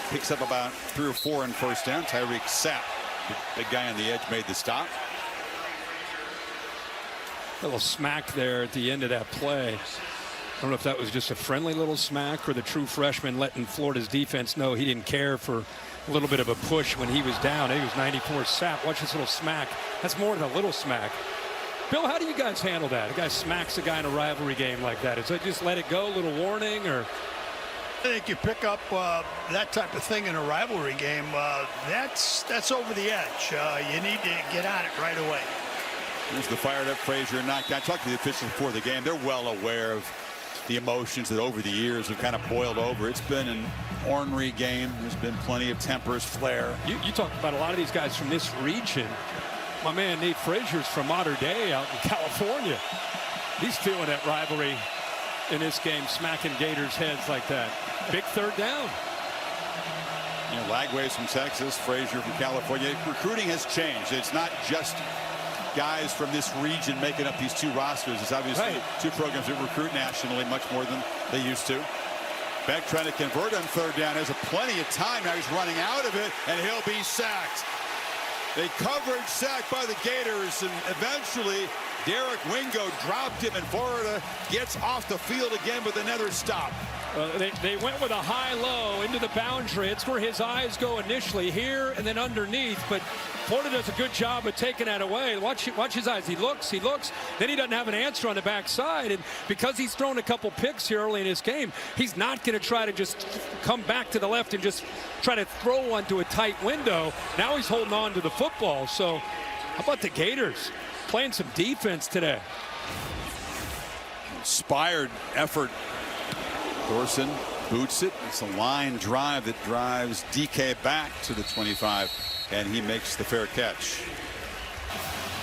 picks up about 3 or 4 in first down. Tyreek Sapp, the big guy on the edge, made the stop. A little smack there at the end of that play. I don't know if that was just a friendly little smack or the true freshman letting Florida's defense know he didn't care for a little bit of a push when he was down. He was 94. Sapp, watch this little smack. That's more than a little smack. Bill, how do you guys handle that? A guy smacks a guy in a rivalry game like that. Is it just let it go, a little warning, or? I think you pick up that type of thing in a rivalry game. That's over the edge. You need to get on it right away. Here's the fired up Frazier knocked down. Talked to the officials before the game. They're well aware of the emotions that over the years have kind of boiled over. It's been an ornery game. There's been plenty of tempers, flair. You talk about a lot of these guys from this region. My man Nate Frazier's from Mater Dei out in California. He's feeling that rivalry in this game, smacking Gators' heads like that. Big 3rd down. You know, Lagway's from Texas, Frazier from California. Recruiting has changed. It's not just guys from this region making up these 2 rosters. It's obviously 2 programs that recruit nationally much more than they used to. Beck trying to convert on 3rd down. Has plenty of time. Now he's running out of it, and he'll be sacked. A coverage sack by the Gators, and eventually Derek Wingo dropped him, and Florida gets off the field again with another stop. They went with a high-low into the boundary. It's where his eyes go initially, here and then underneath. But Florida does a good job of taking that away. Watch his eyes. He looks. Then he doesn't have an answer on the backside. And because he's thrown a couple picks here early in his game, he's not going to try to just come back to the left and just try to throw one to a tight window. Now he's holding on to the football. So how about the Gators playing some defense today? Inspired effort. Thorson boots it. It's a line drive that drives DK back to the 25, and he makes the fair catch.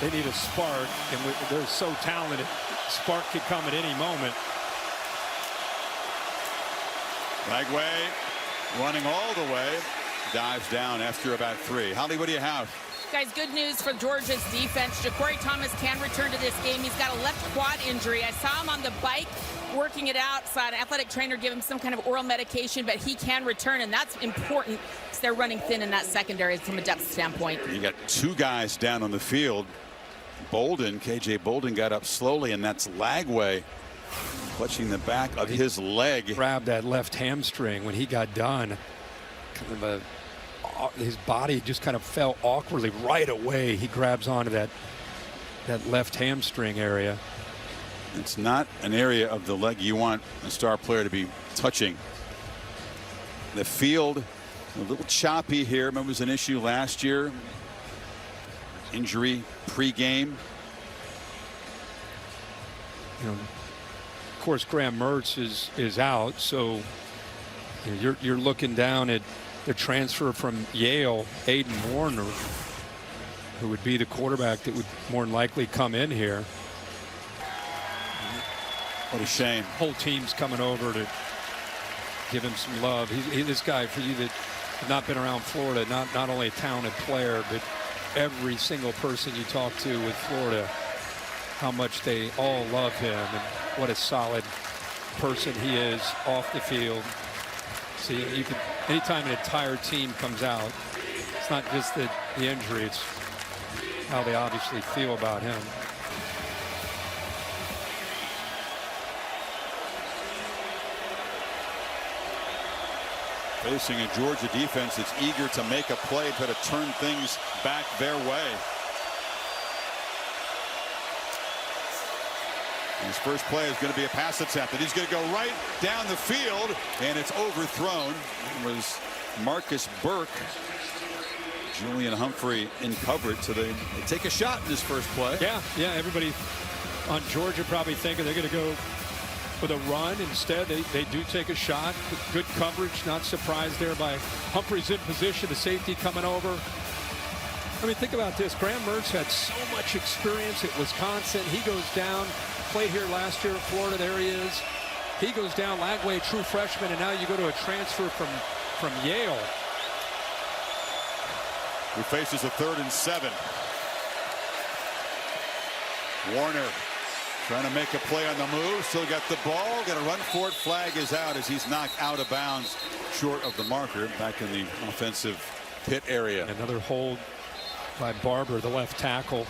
They need a spark, and they're so talented. Spark could come at any moment. Lagway running all the way, dives down after about 3. Holly, what do you have? Guys, good news for Georgia's defense. Ja'Cory Thomas can return to this game. He's got a left quad injury. I saw him on the bike working it out. Saw an athletic trainer give him some kind of oral medication, but he can return, and that's important because they're running thin in that secondary from a depth standpoint. You got 2 guys down on the field. KJ Bolden got up slowly, and that's Lagway clutching the back of his leg. Grabbed that left hamstring when he got done. His body just kind of fell awkwardly right away. He grabs onto that left hamstring area. It's not an area of the leg you want a star player to be touching. The field a little choppy here. Remember, it was an issue last year. Injury pregame. Of course, Graham Mertz is out, so you're looking down at the transfer from Yale, Aiden Warner, who would be the quarterback that would more than likely come in here. What a shame. Whole team's coming over to give him some love. This guy, for you that have not been around Florida, not only a talented player, but every single person you talk to with Florida, how much they all love him and what a solid person he is off the field. So you can, anytime an entire team comes out, it's not just the injury, it's how they obviously feel about him. Facing a Georgia defense that's eager to make a play, try to turn things back their way. His first play is going to be a pass attempt, and he's going to go right down the field, and it's overthrown. It was Marcus Burke. Julian Humphrey in coverage, so they take a shot in this first play. Yeah, everybody on Georgia probably thinking they're going to go with a run. Instead, they do take a shot. Good coverage, not surprised there by Humphrey's in position, the safety coming over. I mean, think about this. Graham Mertz had so much experience at Wisconsin. He goes down, played here last year at Florida. There he is. He goes down, Lagway, true freshman, and now you go to a transfer from Yale. Who faces a 3rd and 7. Warner trying to make a play on the move. Still got the ball. Going to run for it. Flag is out as he's knocked out of bounds short of the marker back in the offensive pit area. Another hold by Barber, the left tackle.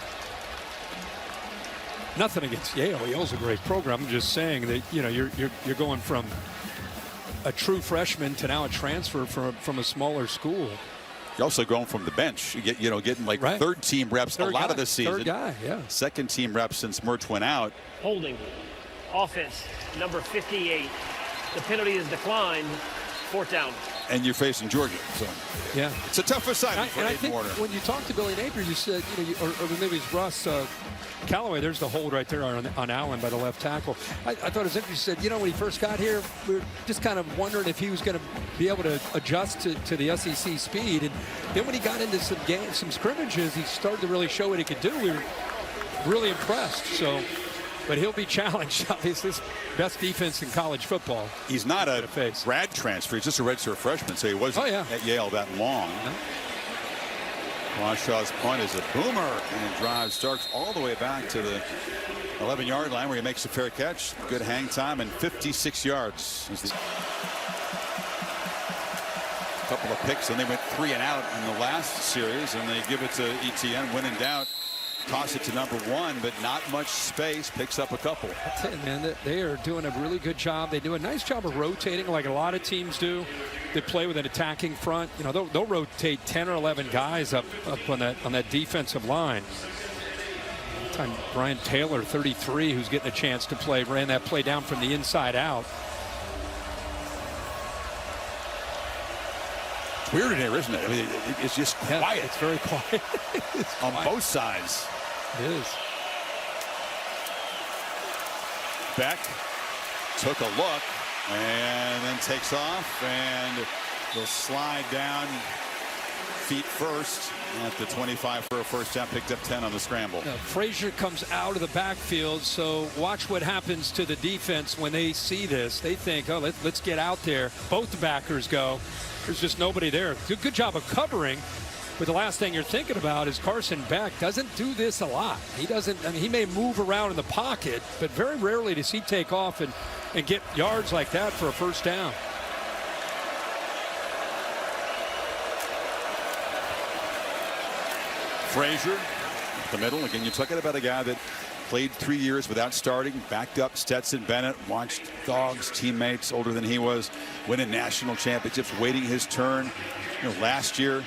Nothing against Yale. Yale's a great program. I'm just saying that, you're going from a true freshman to now a transfer from a smaller school. You're also going from the bench. You get, getting like right. 3rd team reps a lot of the season. 3rd guy, yeah. 2nd team reps since Mertz went out. Holding. Offense, number 58. The penalty is declined. 4th down. And you're facing Georgia, so yeah, it's a tough assignment for I Aiden think Warner. When you talked to Billy Napier, you said, or maybe it's Russ Callaway. There's the hold right there on Allen by the left tackle. I thought it was interesting. He said, when he first got here, we were just kind of wondering if he was going to be able to adjust to the SEC speed. And then when he got into some scrimmages, he started to really show what he could do. We were really impressed. So. But he'll be challenged. Obviously, best defense in college football. He's not a grad transfer. He's just a redshirt freshman, so he wasn't at Yale that long. Washaw's punt is a boomer, and it drives Starks all the way back to the 11-yard line where he makes a fair catch. Good hang time and 56 yards. A couple of picks, and they went 3 and out in the last series, and they give it to Etienne when in doubt. Toss it to number 1, but not much space. Picks up a couple. I tell you, man, they are doing a really good job. They do a nice job of rotating like a lot of teams do. They play with an attacking front. You know, they'll rotate 10 or 11 guys up on that defensive line. Time Brian Taylor, 33, who's getting a chance to play, ran that play down from the inside out. It's weird in here, isn't it? I mean, it's just quiet. Yeah, it's very quiet. It's on quiet. both sides. It is. Beck took a look and then takes off, and will slide down feet first at the 25 for a first down. Picked up 10 on the scramble. Now, Frazier comes out of the backfield, so watch what happens to the defense when they see this. They think, oh, let's get out there. Both the backers go. There's just nobody there. Good job of covering. But the last thing you're thinking about is Carson Beck doesn't do this a lot. He doesn't. I mean, he may move around in the pocket, but very rarely does he take off and get yards like that for a first down. Frazier, the middle. Again, you're talking about a guy that played 3 years without starting, backed up Stetson Bennett, watched Dogs teammates older than he was, winning national championships, waiting his turn. You know, last year,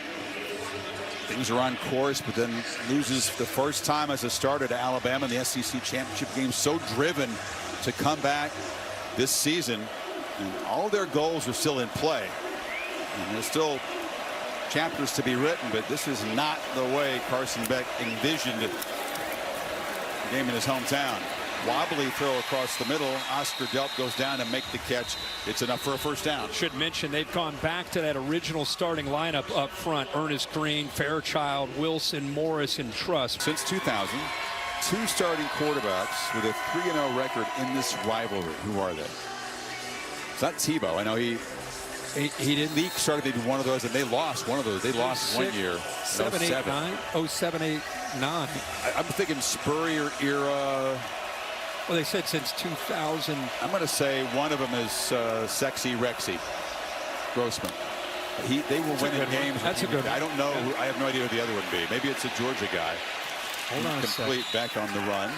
things are on course, but then loses the first time as a starter to Alabama in the SEC championship game. So driven to come back this season, and all their goals are still in play. And there's still chapters to be written, but this is not the way Carson Beck envisioned it. The game in his hometown. Wobbly throw across the middle. Oscar Delp goes down and make the catch. It's enough for a first down. Should mention they've gone back to that original starting lineup up front. Ernest Green, Fairchild, Wilson, Morris, and Truss. Since 2000, 2 starting quarterbacks with a 3-0 record in this rivalry. Who are they? It's not Tebow. I know he didn't. Leak started maybe one of those, and they lost one of those. They lost 1 year. 7, 8, 9. 07, 8, 9. I'm thinking Spurrier era. Well, they said since 2000. I'm going to say one of them is Sexy Rexy Grossman. They were winning games. That's a good one. I don't know. I have no idea who the other would be. Maybe it's a Georgia guy. Hold on a Complete second. back on the run.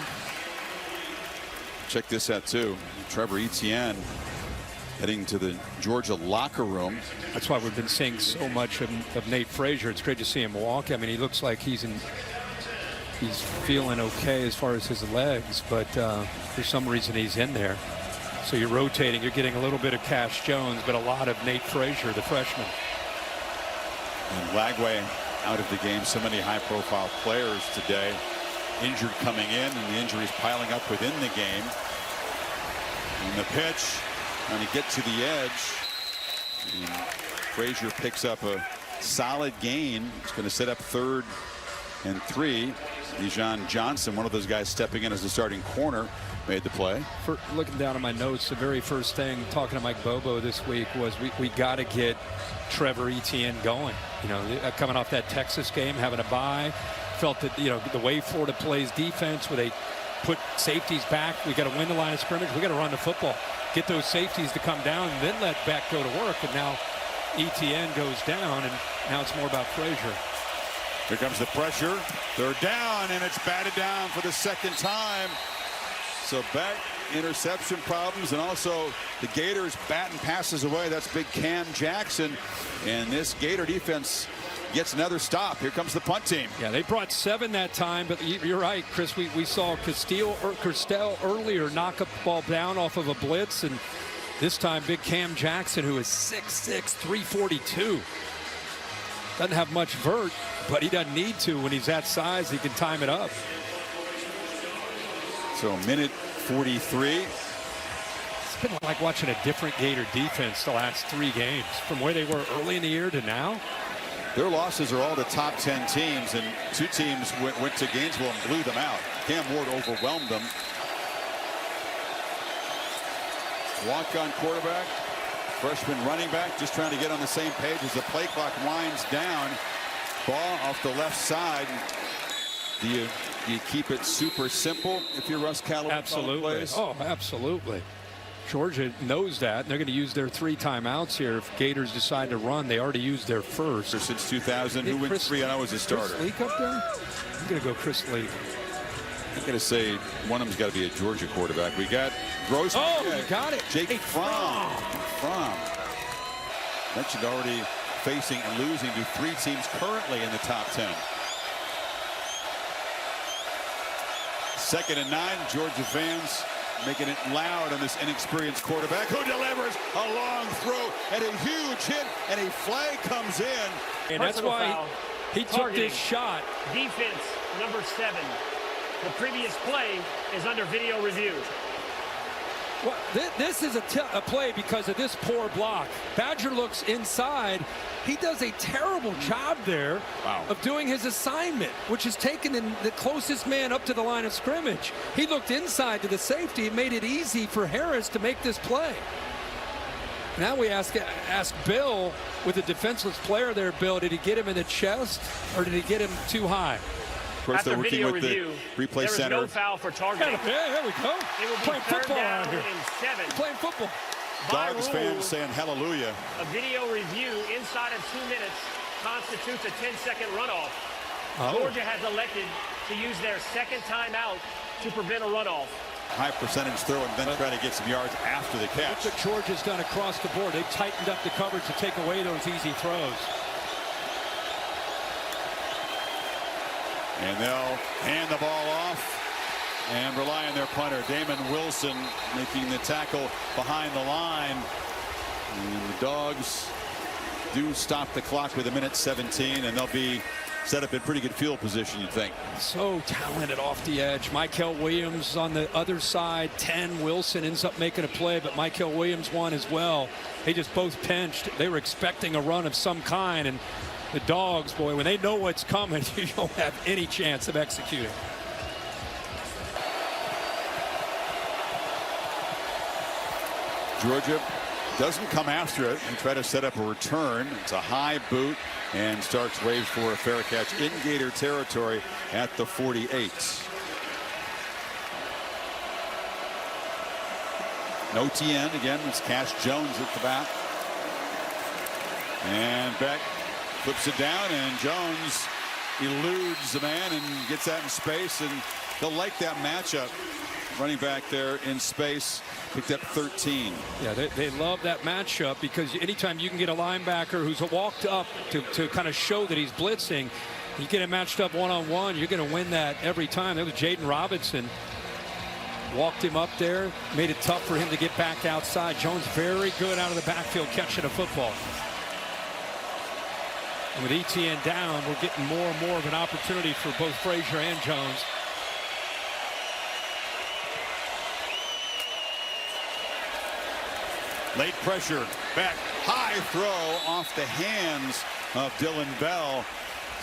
Check this out too. Trevor Etienne heading to the Georgia locker room. That's why we've been seeing so much of Nate Frazier. It's great to see him walk. I mean, he looks like he's feeling okay as far as his legs, but for some reason he's in there. So you're rotating. You're getting a little bit of Cash Jones, but a lot of Nate Frazier, the freshman. And Lagway out of the game. So many high-profile players today injured coming in, and the injuries piling up within the game. And the pitch, trying to get to the edge. And Frazier picks up a solid gain. He's going to set up 3rd and 3. Dijon Johnson, one of those guys stepping in as the starting corner, made the play. For looking down at my notes, the very first thing talking to Mike Bobo this week was we got to get Trevor Etienne going. You know, coming off that Texas game, having a bye, felt that, you know, the way Florida plays defense, where they put safeties back, we got to win the line of scrimmage, we got to run the football, get those safeties to come down, and then let Beck go to work. And now Etienne goes down, and now it's more about Frazier. Here comes the pressure. They're down, and it's batted down for the second time. So Beck, interception problems, and also the Gators batting passes away. That's big Cam Jackson. And this Gator defense gets another stop. Here comes the punt team. Yeah, they brought 7 that time, but you're right, Chris. We saw Castile earlier knock a ball down off of a blitz, and this time big Cam Jackson, who is 6'6", 342. Doesn't have much vert, but he doesn't need to. When he's that size, he can time it up. So a minute 43. It's been like watching a different Gator defense the last 3 games, from where they were early in the year to now. Their losses are all the top 10 teams, and 2 teams went to Gainesville and blew them out. Cam Ward overwhelmed them. Walk-on quarterback, freshman running back, just trying to get on the same page as the play clock winds down. Ball off the left side. Do you keep it super simple if you're Russ Callaway? Absolutely. Oh, absolutely. Georgia knows that, and they're going to use their 3 timeouts here. If Gators decide to run, they already used their first. Since 2000, who wins 3-0 as a starter? Chris Leak up there? I'm going to go Chris Leak. I'm going to say one of them's got to be a Georgia quarterback. We got Grossman. Oh, you got it. Jake Fromm. Mentioned already facing and losing to 3 teams currently in the top 10. 2nd and 9. Georgia fans making it loud on this inexperienced quarterback who delivers a long throw and a huge hit, and a flag comes in. And that's why he took this shot. Defense number 7. The previous play is under video review. Well, this is a play because of this poor block. Badger looks inside. He does a terrible job there of doing his assignment, which is taking the closest man up to the line of scrimmage. He looked inside to the safety and made it easy for Harris to make this play. Now we ask Bill, with a defenseless player there, Bill, did he get him in the chest or did he get him too high? Of course, they're working with review, the replay center. There is no foul for targeting. Yeah, there we go. It will be playing football out here. 7. Playing football. Dogs fans saying hallelujah. A video review inside of 2 minutes constitutes a 10-second runoff. Georgia has elected to use their 2nd timeout to prevent a runoff. High percentage throw and then try to get some yards after the catch. That's what Georgia's done across the board. They've tightened up the coverage to take away those easy throws. And they'll hand the ball off and rely on their punter, Damon Wilson, making the tackle behind the line. And the Dogs do stop the clock with 1:17, and they'll be set up in pretty good field position, you'd think. So talented off the edge. Michael Williams on the other side. 10. Wilson ends up making a play, but Michael Williams won as well. They just both pinched. They were expecting a run of some kind, and the Dogs, boy, when they know what's coming, you don't have any chance of executing. Georgia doesn't come after it and try to set up a return. It's a high boot, and Starks waves for a fair catch in Gator territory at the 48. No TN again. It's Cash Jones at the back. And Beck flips it down, and Jones eludes the man and gets that in space, and they'll like that matchup. Running back there in space, picked up 13. Yeah, they love that matchup because anytime you can get a linebacker who's walked up to kind of show that he's blitzing, you get him matched up one-on-one, you're going to win that every time. That was Jaden Robinson. Walked him up there, made it tough for him to get back outside. Jones very good out of the backfield catching a football. And with ETN down, we're getting more and more of an opportunity for both Frazier and Jones. Late pressure, back, high throw off the hands of Dylan Bell.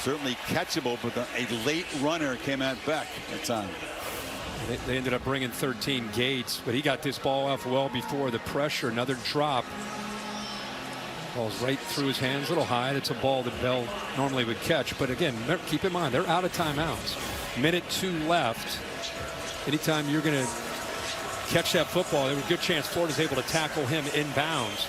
Certainly catchable, but a late runner came at Beck that time. They ended up bringing 13 Gates, but he got this ball off well before the pressure. Another drop. Ball's right through his hands, a little high. It's a ball that Bell normally would catch. But again, keep in mind, they're out of timeouts. 1:02 left. Anytime you're going to catch that football, there's a good chance Florida's able to tackle him inbounds.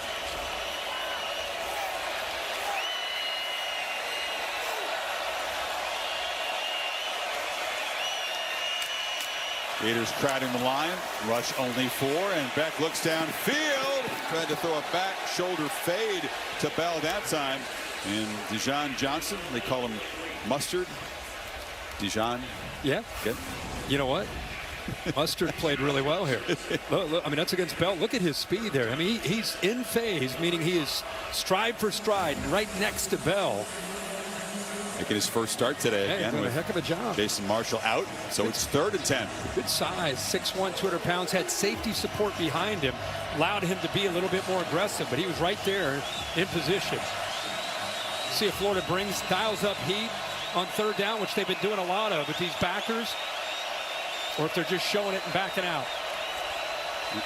Gators crowding the line. Rush only 4, and Beck looks downfield. Tried to throw a back shoulder fade to Bell that time. And Dijon Johnson, they call him Mustard. Dijon. Yeah. Good. You know what? Mustard played really well here. Look, I mean, that's against Bell. Look at his speed there. I mean, he's in phase, meaning he is stride for stride right next to Bell. Making his first start today again with with a heck of a job. Jason Marshall out, so it's 3rd and 10. Good size, 6'1", 200 pounds, had safety support behind him, allowed him to be a little bit more aggressive, but he was right there in position. See if Florida dials up heat on 3rd down, which they've been doing a lot of with these backers, or if they're just showing it and backing out.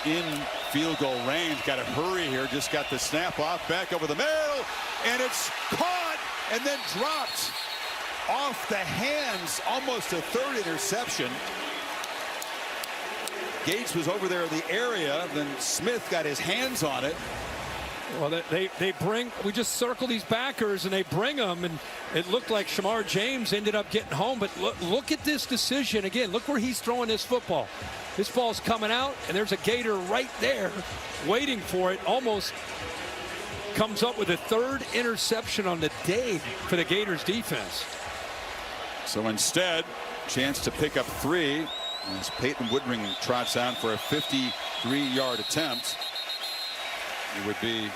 In field goal range, got to hurry here, just got the snap off, back over the middle, and it's caught and then dropped off the hands, almost a 3rd interception. Gates was over there in the area. Then Smith got his hands on it. Well, we just circle these backers and they bring them, and it looked like Shamar James ended up getting home. But look at this decision again. Look where he's throwing this football. This ball's coming out, and there's a Gator right there waiting for it. Almost comes up with a third interception on the day for the Gators defense. So instead, chance to pick up 3 as Peyton Woodring trots out for a 53-yard attempt. It would be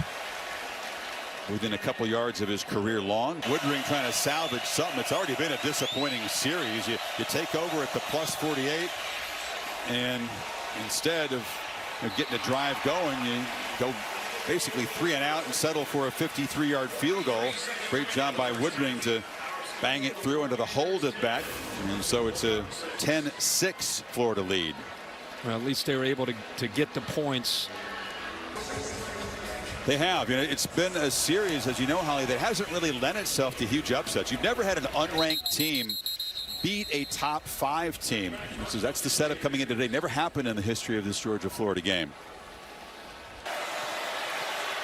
within a couple yards of his career long. Woodring trying to salvage something. It's already been a disappointing series. You take over at the +48, and instead of getting a drive going, you go basically 3 and out and settle for a 53-yard field goal. Great job by Woodring to bang it through into the hold it back. And so it's a 10-6 Florida lead. Well, at least they were able to get the points. They have. It's been a series, as you know, Holly, that hasn't really lent itself to huge upsets. You've never had an unranked team beat a top 5 team. That's the setup coming in today. Never happened in the history of this Georgia-Florida game.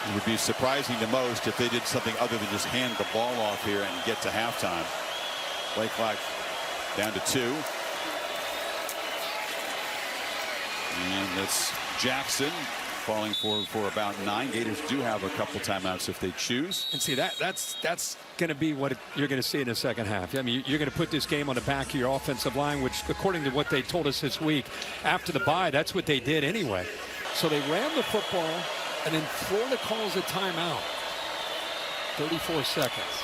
It would be surprising to most if they did something other than just hand the ball off here and get to halftime. Play clock down to 2. And that's Jackson falling for about 9. Gators do have a couple timeouts if they choose. And see, that's going to be what you're going to see in the second half. I mean, you're going to put this game on the back of your offensive line, which, according to what they told us this week, after the bye, that's what they did anyway. So they ran the football, and then Florida calls a timeout. 34 seconds.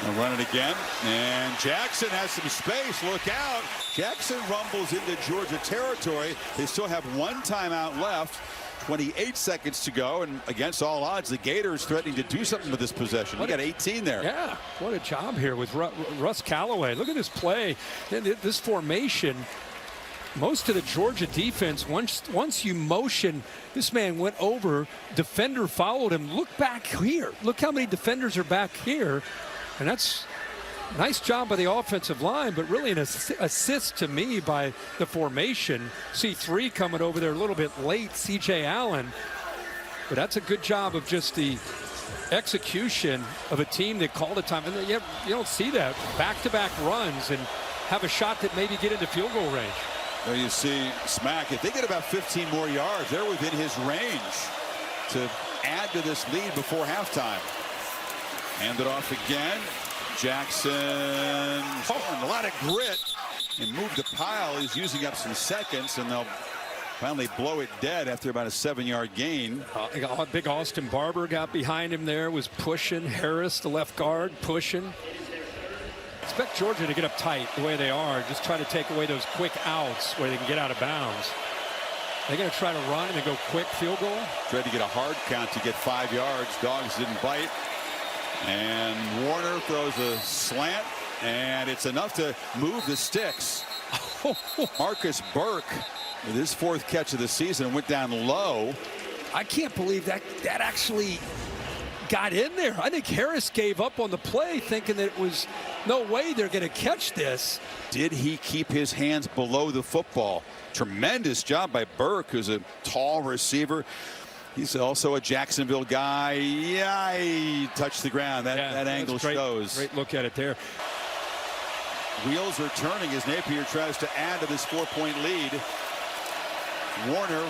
They'll run it again, and Jackson has some space. Look out. Jackson rumbles into Georgia territory. They still have 1 timeout left. 28 seconds to go, and against all odds, the Gators threatening to do something with this possession. We got 18 there. Yeah, what a job here with Russ Callaway. Look at this play. This formation. Most of the Georgia defense, once you motion, this man went over, defender followed him. Look back here. Look how many defenders are back here. And that's a nice job by the offensive line, but really an assist to me by the formation. C3 coming over there a little bit late, C.J. Allen. But that's a good job of just the execution of a team that called a time. And you don't see that. Back-to-back runs and have a shot that maybe get into field goal range. There you see Smack. If they get about 15 more yards, they're within his range to add to this lead before halftime. Hand it off again. Jackson, a lot of grit and move the pile. He's using up some seconds, and they'll finally blow it dead after about a 7-yard gain. Big Austin Barber got behind him there, was pushing. Harris, the left guard, pushing. Expect Georgia to get up tight the way they are. Just try to take away those quick outs where they can get out of bounds. They're going to try to run and then go quick field goal. Tried to get a hard count to get 5 yards. Dogs didn't bite. And Warner throws a slant, and it's enough to move the sticks. Marcus Burke with his 4th catch of the season went down low. I can't believe that actually got in there. I think Harris gave up on the play thinking that it was no way they're going to catch this. Did he keep his hands below the football? Tremendous job by Burke, who's a tall receiver. He's also a Jacksonville guy. Yeah, he touched the ground. That angle shows. Great look at it there. Wheels are turning as Napier tries to add to this 4-point lead. Warner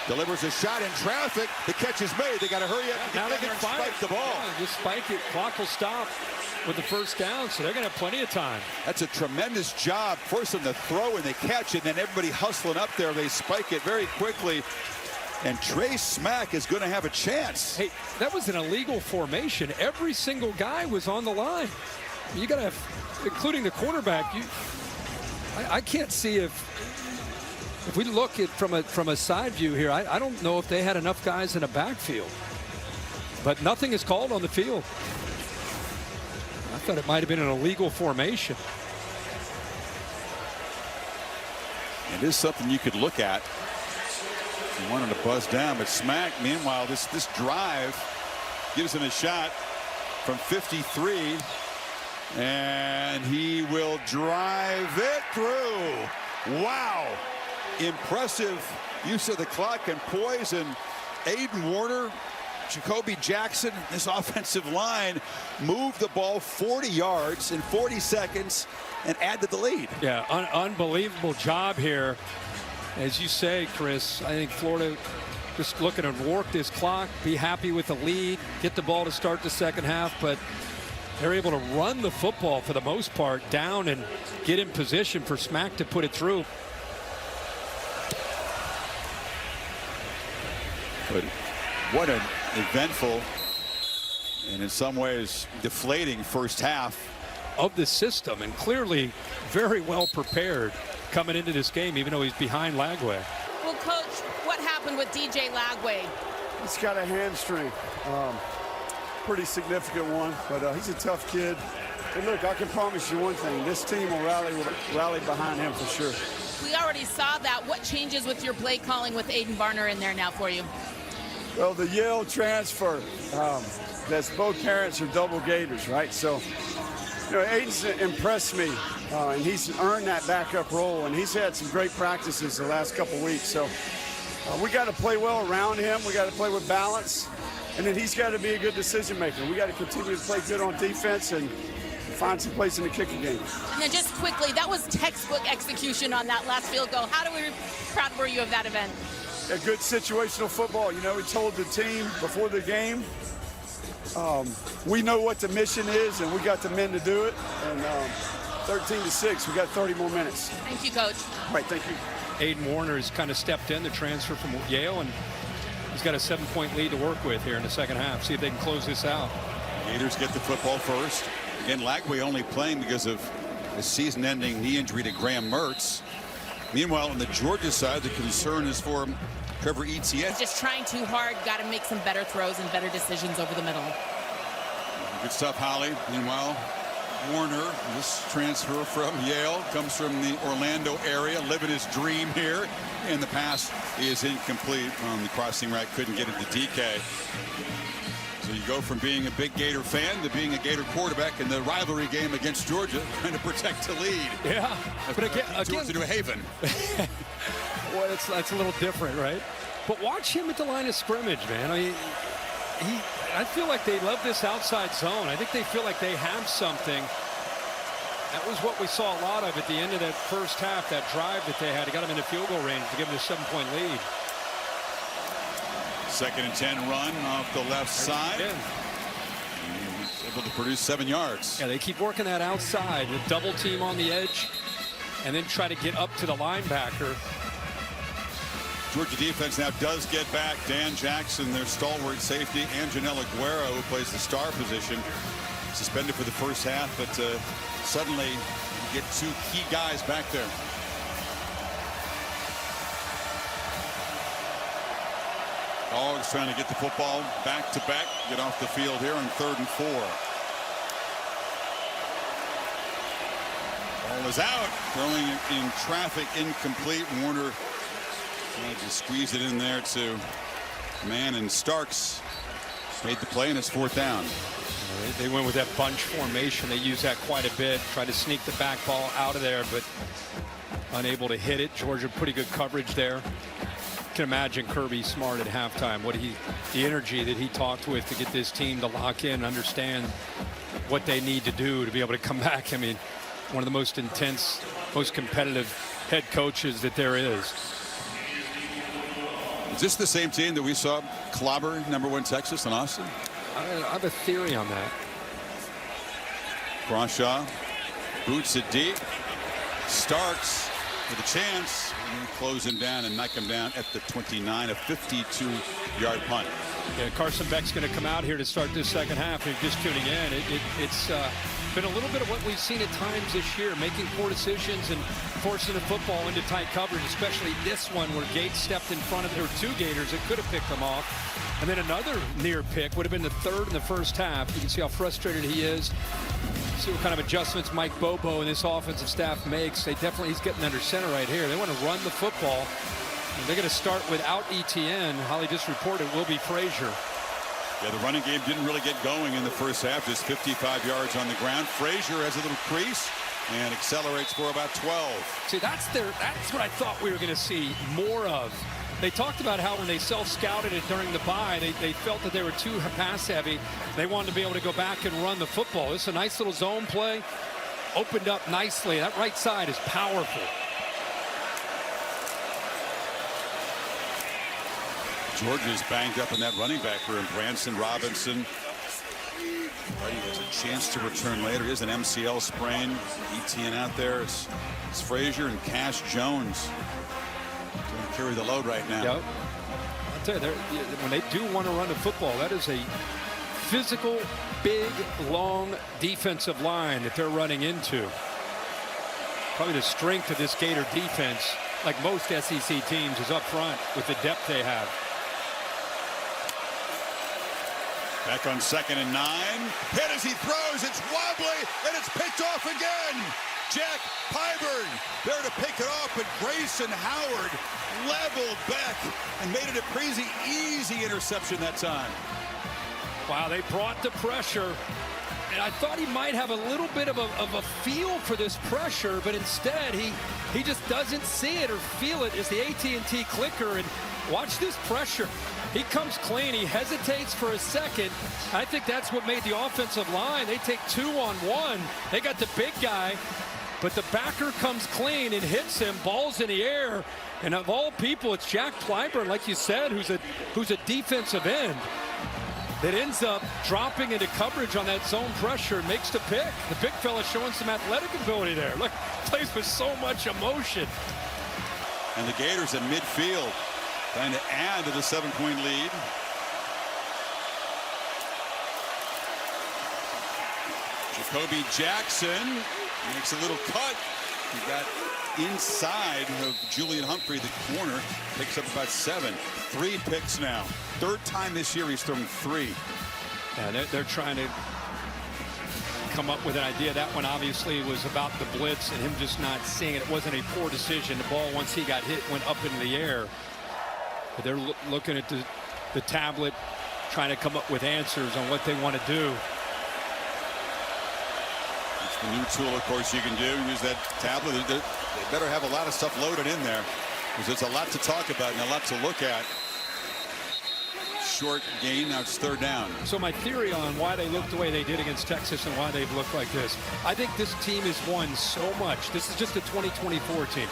delivers a shot in traffic. The catch is made. They got to hurry up and now get they there can and spike the ball. Yeah, just spike it. Clock will stop with the first down, so they're going to have plenty of time. That's a tremendous job. Force them to throw and they catch it, and then everybody hustling up there. They spike it very quickly. And Trey Smack is going to have a chance. Hey, that was an illegal formation. Every single guy was on the line. You got to have, including the quarterback. I can't see if we look at from a side view here. I don't know if they had enough guys in a backfield. But nothing is called on the field. I thought it might have been an illegal formation. It is something you could look at. He wanted to buzz down, but Smack, meanwhile, this drive gives him a shot from 53, and he will drive it through. Wow. impressive use of the clock and poise, and Aiden Warner, Jacoby Jackson, this offensive line moved the ball 40 yards in 40 seconds and add to the lead. Yeah, unbelievable job here. As you say, Chris, I think Florida just looking to work this clock, be happy with the lead, get the ball to start the second half, but they're able to run the football for the most part down and get in position for Smack to put it through. But what an eventful and in some ways deflating first half of the system, and clearly very well prepared coming into this game, even though he's behind Lagway. Well, Coach, what happened with DJ Lagway? He's got a hamstring, pretty significant one, but he's a tough kid. And look, I can promise you one thing, this team will rally behind him for sure. We already saw that. What changes with your play calling with Aiden Varner in there now for you? Well, the Yale transfer, that's both parents are double Gators, right? So, you know, Aiden's impressed me, and he's earned that backup role, and he's had some great practices the last couple weeks. So we got to play well around him. We got to play with balance, and then he's got to be a good decision maker. We got to continue to play good on defense and find some place in the kicking game. And then just quickly, that was textbook execution on that last field goal. Proud were you of that event? A good situational football. You know, we told the team before the game, we know what the mission is, and we got the men to do it. And 13-6, we got 30 more minutes. Thank you, Coach. All right, thank you. Aiden Warner has kind of stepped in, the transfer from Yale, and he's got a 7-point lead to work with here in the second half. See if they can close this out. Gators get the football first. Again, Lagway only playing because of a season-ending knee injury to Graham Mertz. Meanwhile, on the Georgia side, the concern is for Trevor Etienne. He's just trying too hard. Got to make some better throws and better decisions over the middle. Good stuff, Holly. Meanwhile, Warner, this transfer from Yale, comes from the Orlando area, living his dream here. And the pass is incomplete on the crossing route. Couldn't get it to DK. So you go from being a big Gator fan to being a Gator quarterback in the rivalry game against Georgia, trying to protect the lead. Yeah, but again, Georgia to a haven. Well, that's a little different, right? But watch him at the line of scrimmage, man. I mean, I feel like they love this outside zone. I think they feel like they have something. That was what we saw a lot of at the end of that first half, that drive that they had. It got them into field goal range to give them a 7-point lead. 2nd and 10 run off the left side. Able to produce 7 yards. Yeah, they keep working that outside, the double team on the edge, and then try to get up to the linebacker. Georgia defense now does get back Dan Jackson, their stalwart safety, and Janelle Aguero, who plays the star position, suspended for the first half, but suddenly you get 2 key guys back there. Dogs trying to get the football back to back, get off the field here on 3rd and 4. Ball is out, throwing it in traffic, incomplete. Warner tried to squeeze it in there to Mann, and Starks made the play, and it's 4th down. They went with that bunch formation. They use that quite a bit. Tried to sneak the back ball out of there, but unable to hit it. Georgia pretty good coverage there. You can imagine Kirby Smart at halftime, the energy that he talked with to get this team to lock in, understand what they need to do to be able to come back. I mean, one of the most intense, most competitive head coaches that there is. Is this the same team that we saw clobber #1 Texas in Austin? I have a theory on that. Crawshaw boots it deep. Starks with a chance, and close him down and knock him down at the 29, a 52-yard punt. Yeah, Carson Beck's going to come out here to start this second half. If you're just tuning in, it's been a little bit of what we've seen at times this year, making poor decisions and forcing the football into tight coverage, especially this one where Gates stepped in front of. There were 2 Gators that could have picked them off. And then another near pick would have been the 3rd in the first half. You can see how frustrated he is. See what kind of adjustments Mike Bobo and this offensive staff makes. He's getting under center right here. They want to run the football. And they're going to start without Etienne. Holly just reported will be Frazier. Yeah, the running game didn't really get going in the first half. Just 55 yards on the ground. Frazier has a little crease. and accelerates for about 12. See, that's what I thought we were going to see more of. They talked about how when they self-scouted it during the bye, they felt that they were too pass heavy. They wanted to be able to go back and run the football. It's a nice little zone play. Opened up nicely. That right side is powerful. Georgia's banged up in that running back room. Branson Robinson. He has a chance to return later. He has an MCL sprain. ETN out there. It's Frazier and Cash Jones. Going to carry the load right now. Yep. I'll tell you, when they do want to run the football, that is a physical, big, long defensive line that they're running into. Probably the strength of this Gator defense, like most SEC teams, is up front with the depth they have. Back on 2nd and 9. Hit as he throws. It's wobbly, and it's picked off again. Jack Pyburn there to pick it off, but Grayson Howard leveled back and made it a crazy, easy interception that time. Wow, they brought the pressure, and I thought he might have a little bit of a feel for this pressure, but instead he just doesn't see it or feel it. It's the AT&T clicker, and watch this pressure. He comes clean. He hesitates for a second. I think that's what made the offensive line. They take 2-on-1. They got the big guy, but the backer comes clean and hits him. Ball's in the air, and of all people, it's Jack Pyburn, like you said, who's a defensive end, that ends up dropping into coverage on that zone pressure, makes the pick. The big fella showing some athletic ability there. Look, plays with so much emotion. And the Gators in midfield trying to add to the 7-point lead. Jacoby Jackson makes a little cut. He got inside of Julian Humphrey, the corner, picks up about 7. 3 picks now. 3rd time this year he's thrown 3. Yeah, they're trying to come up with an idea. That one obviously was about the blitz and him just not seeing it. It wasn't a poor decision. The ball, once he got hit, went up into the air. But they're looking at the tablet, trying to come up with answers on what they want to do. It's the new tool, of course, you can do. Use that tablet. They better have a lot of stuff loaded in there, because there's a lot to talk about and a lot to look at. Short gain, now it's 3rd down. So my theory on why they looked the way they did against Texas and why they've looked like this, I think this team has won so much. This is just a 2024 team.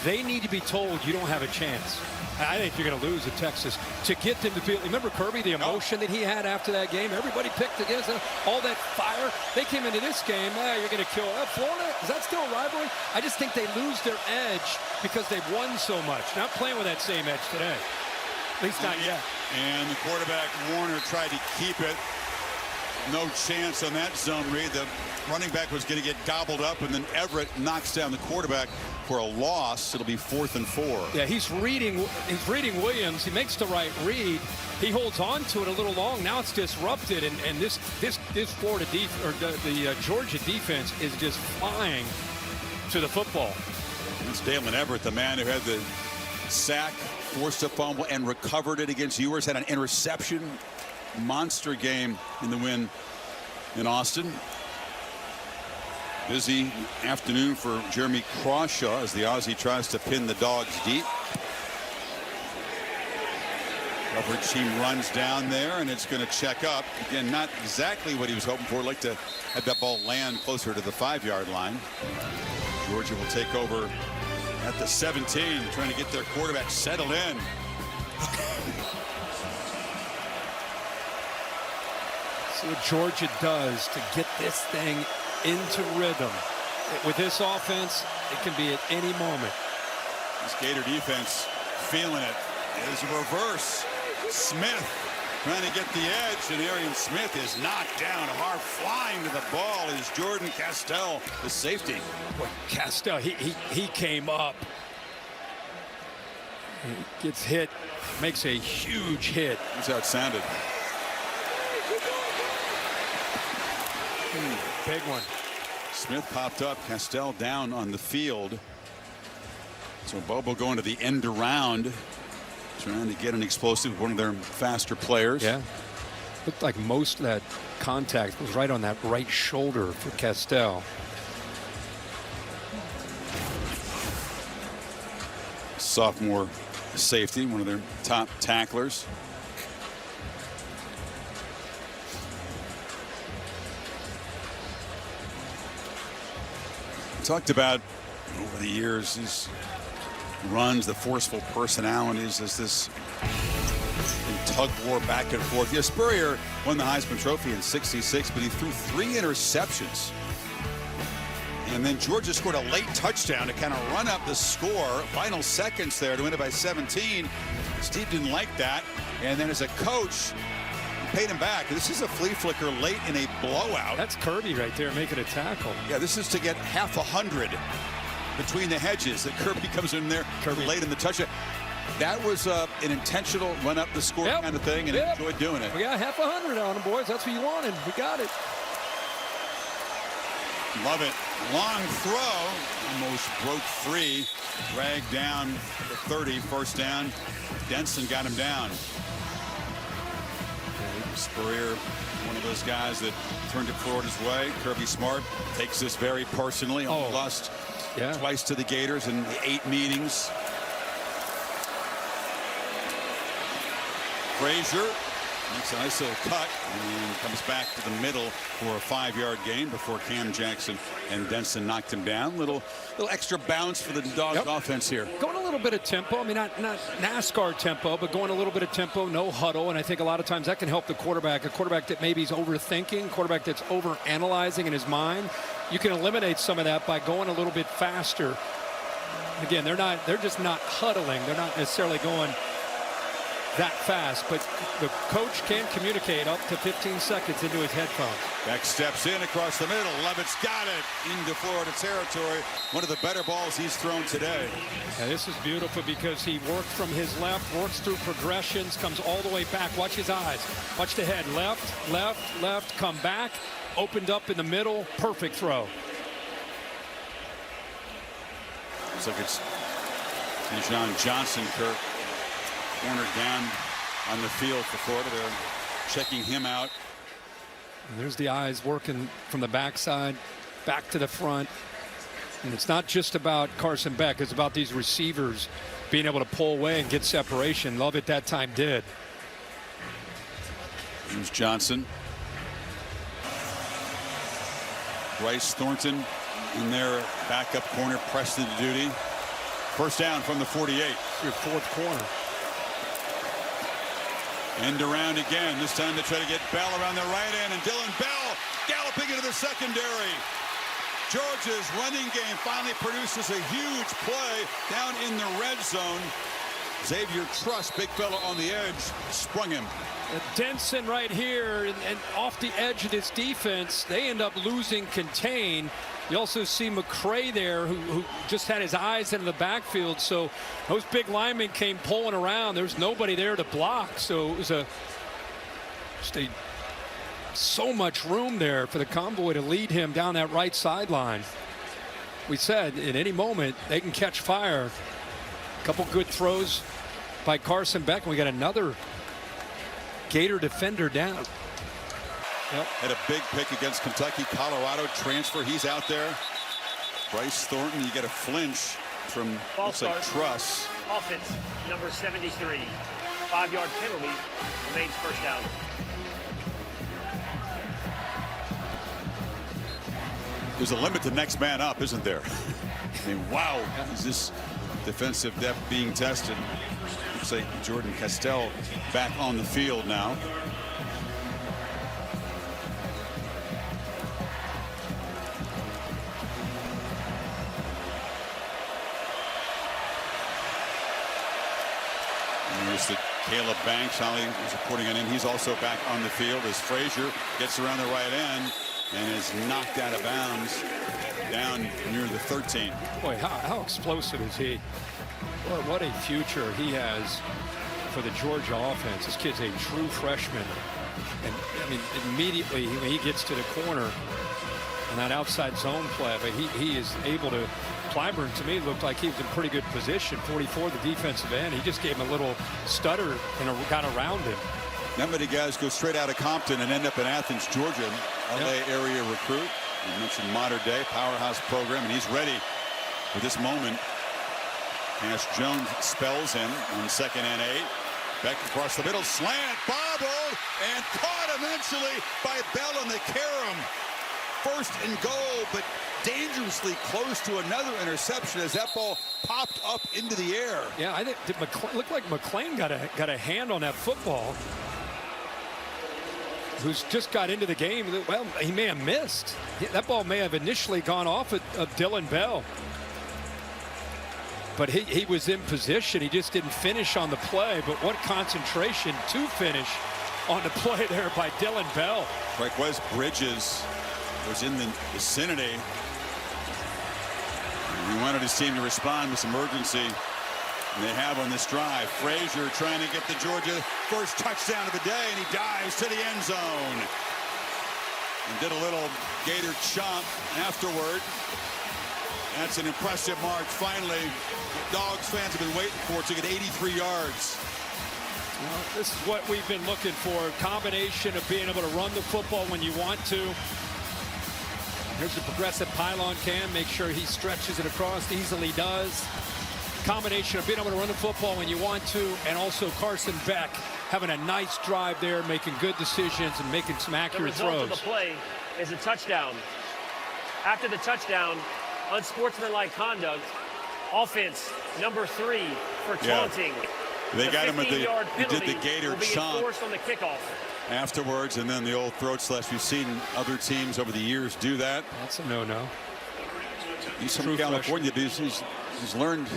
They need to be told you don't have a chance. I think you're going to lose at Texas. To get them to feel, remember Kirby, the emotion that he had after that game? Everybody picked against him, all that fire. They came into this game, you're going to kill Florida. Is that still a rivalry? I just think they lose their edge because they've won so much. Not playing with that same edge today. At least not yet. And the quarterback, Warner, tried to keep it. No chance on that zone read. The running back was going to get gobbled up, and then Everett knocks down the quarterback for a loss. It'll be 4th and 4. Yeah, he's reading Williams. He makes the right read. He holds on to it a little long. Now it's disrupted, and this Florida the Georgia defense is just flying to the football. It's Dalen Everett, the man who had the sack, forced a fumble, and recovered it against Ewers. Had an interception. Monster game in the win in Austin. Busy afternoon for Jeremy Crawshaw as the Aussie tries to pin the Dogs deep. Coverage team runs down there, and it's going to check up. Again, not exactly what he was hoping for. Like to have that ball land closer to the 5-yard line. Georgia will take over at the 17, trying to get their quarterback settled in. See what Georgia does to get this thing into rhythm. With this offense, it can be at any moment. This Gator defense feeling it. Is a reverse. Smith trying to get the edge, and Arian Smith is knocked down hard. Flying to the ball is Jordan Castell, the safety. Boy, Castell, he came up. He gets hit, makes a huge hit. That's how it sounded. Big one. Smith popped up, Castell down on the field. So Bobo going to the end around, trying to get an explosive, one of their faster players. Yeah. Looked like most of that contact was right on that right shoulder for Castell. sophomore safety, one of their top tacklers. Talked about over the years these runs, the forceful personalities, as this tug war back and forth. Yeah, Spurrier won the Heisman Trophy in '66, but he threw 3 interceptions. And then Georgia scored a late touchdown to kind of run up the score. Final seconds there to win it by 17. Steve didn't like that. And then as a coach, paid him back. This is a flea flicker late in a blowout. That's Kirby right there making a tackle. Yeah, this is to get half 100 between the hedges. That Kirby comes in there late in the touchdown. That was an intentional run up the score kind of thing, and enjoyed doing it. We got half 100 on him, boys. That's what you wanted. We got it. Love it. Long throw. Almost broke free. Dragged down the 30. First down. Denson got him down. Spurrier, one of those guys that turned it Florida's way. Kirby Smart takes this very personally. Lost twice to the Gators in the 8 meetings. Frazier makes a nice little cut and comes back to the middle for a 5-yard gain before Cam Jackson and Denson knocked him down. Little extra bounce for the Dogs offense here. Going a little bit of tempo. I mean, not NASCAR tempo, but going a little bit of tempo, no huddle. And I think a lot of times that can help the quarterback. A quarterback that maybe is overthinking, quarterback that's overanalyzing in his mind. You can eliminate some of that by going a little bit faster. Again, they're just not huddling. They're not necessarily going that fast, but the coach can communicate up to 15 seconds into his headphones. Beck steps in across the middle. Levitt's got it into Florida territory. One of the better balls he's thrown today. Yeah, this is beautiful because he worked from his left, works through progressions, comes all the way back. Watch his eyes. Watch the head. Left, left, left, come back. Opened up in the middle. Perfect throw. Looks like it's Dijon Johnson, Kirk. Corner down on the field for Florida. They're checking him out. And there's the eyes working from the backside back to the front. And it's not just about Carson Beck. It's about these receivers being able to pull away and get separation. Lovett that time did. Here's Johnson. Bryce Thornton in their backup corner, pressed into duty. First down from the 48. Your 4th corner. End around again. This time they try to get Bell around the right end, and Dylan Bell galloping into the secondary. Georgia's running game finally produces a huge play down in the red zone. Xavier Truss, big fella on the edge, sprung him. Denson right here, and off the edge of this defense, they end up losing contain. You also see McCray there, who just had his eyes in the backfield. So those big linemen came pulling around. There's nobody there to block. So it was so much room there for the convoy to lead him down that right sideline. We said at any moment they can catch fire. A couple good throws by Carson Beck. And we got another Gator defender down. Had a big pick against Kentucky. Colorado transfer. He's out there. Bryce Thornton. You get a flinch from looks like Truss. Offense number 73. 5-yard penalty. Remains first down. There's a limit to next man up, isn't there? I mean, wow. Is this defensive depth being tested? Looks like Jordan Castell back on the field now. There's the Caleb Banks. Holly was reporting on him. He's also back on the field as Frazier gets around the right end and is knocked out of bounds down near the 13. Boy, how explosive is he? What a future he has for the Georgia offense. This kid's a true freshman. And I mean, immediately when he gets to the corner and that outside zone play, but he is able to. Clyburn, to me, looked like he was in pretty good position. 44, the defensive end. He just gave him a little stutter and got around him. Not many guys go straight out of Compton and end up in Athens, Georgia. LA area recruit. You mentioned modern day powerhouse program, and he's ready for this moment. Ash Jones spells him on 2nd and 8. Back across the middle, slant, bobbled, and caught eventually by Bell in the carom. 1st and goal, but dangerously close to another interception as that ball popped up into the air. Yeah, I think it looked like McLean got a hand on that football. Who's just got into the game. Well, he may have missed. That ball may have initially gone off of Dylan Bell. But he was in position. He just didn't finish on the play. But what concentration to finish on the play there by Dylan Bell. Like Wes Bridges was in the vicinity. He wanted his team to respond with some urgency. And they have on this drive. Frazier trying to get the Georgia first touchdown of the day, and he dives to the end zone. And did a little Gator chomp afterward. That's an impressive mark. Finally, Dogs fans have been waiting for to get 83 yards. Well, this is what we've been looking for. Combination of being able to run the football when you want to. Here's the progressive pylon cam. Make sure he stretches it across. Easily does. Combination of being able to run the football when you want to, and also Carson Beck having a nice drive there, making good decisions and making some accurate throws. The result of the play is a touchdown. After the touchdown, unsportsmanlike conduct, offense number 3 for taunting. They got him at he did the Gator chomp on the kickoff afterwards, and then the old throat slash. We've seen other teams over the years do that. That's a no-no. He's from California. He's learned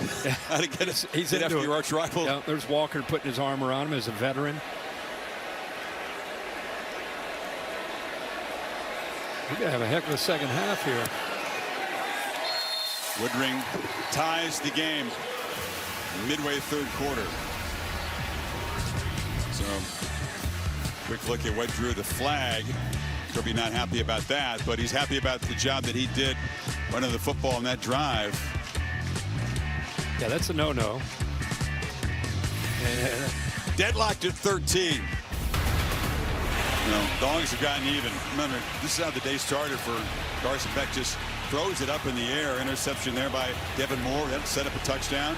how to get after your arch rival. Yeah, there's Walker putting his armor on him as a veteran. We're going to have a heck of a second half here. Woodring ties the game midway 3rd quarter. So, quick look at what drew the flag. Kirby not happy about that, but he's happy about the job that he did running the football on that drive. Yeah, that's a no-no. Deadlocked at 13. Dogs have gotten even. Remember, this is how the day started for Carson Beck. Just throws it up in the air. Interception there by Devin Moore. That set up a touchdown.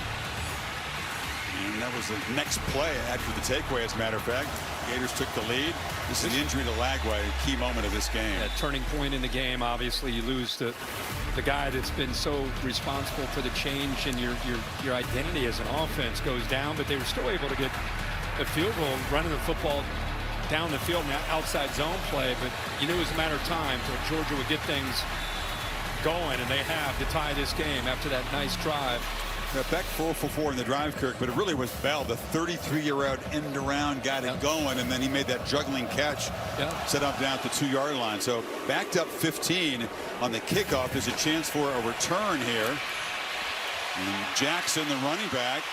And that was the next play after the takeaway, as a matter of fact. Gators took the lead. This is the injury to Lagway, a key moment of this game. A turning point in the game. Obviously, you lose the guy that's been so responsible for the change in your identity as an offense goes down, but they were still able to get a field goal running the football down the field in outside zone play. But you knew it was a matter of time till Georgia would get things going, and they have to tie this game after that nice drive. Beck 4 for 4 in the drive, Kirk, but it really was Bell, the 33-year-old end around, got it going, and then he made that juggling catch, set up down at the 2-yard line. So backed up 15 on the kickoff. There's a chance for a return here. And Jackson, the running back,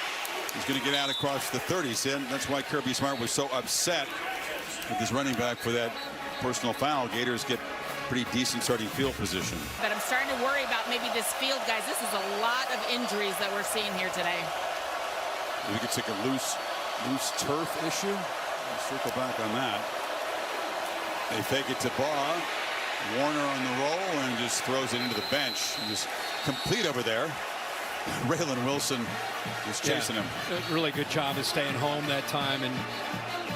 is going to get out across the 30. That's why Kirby Smart was so upset with his running back for that personal foul. Gators get pretty decent starting field position. But I'm starting to worry about maybe this field, guys. This is a lot of injuries that we're seeing here today. We could take a loose turf issue. We'll circle back on that. They fake it to Baugh. Warner on the roll and just throws it into the bench. Just complete over there. Raylan Wilson was chasing him. A really good job of staying home that time and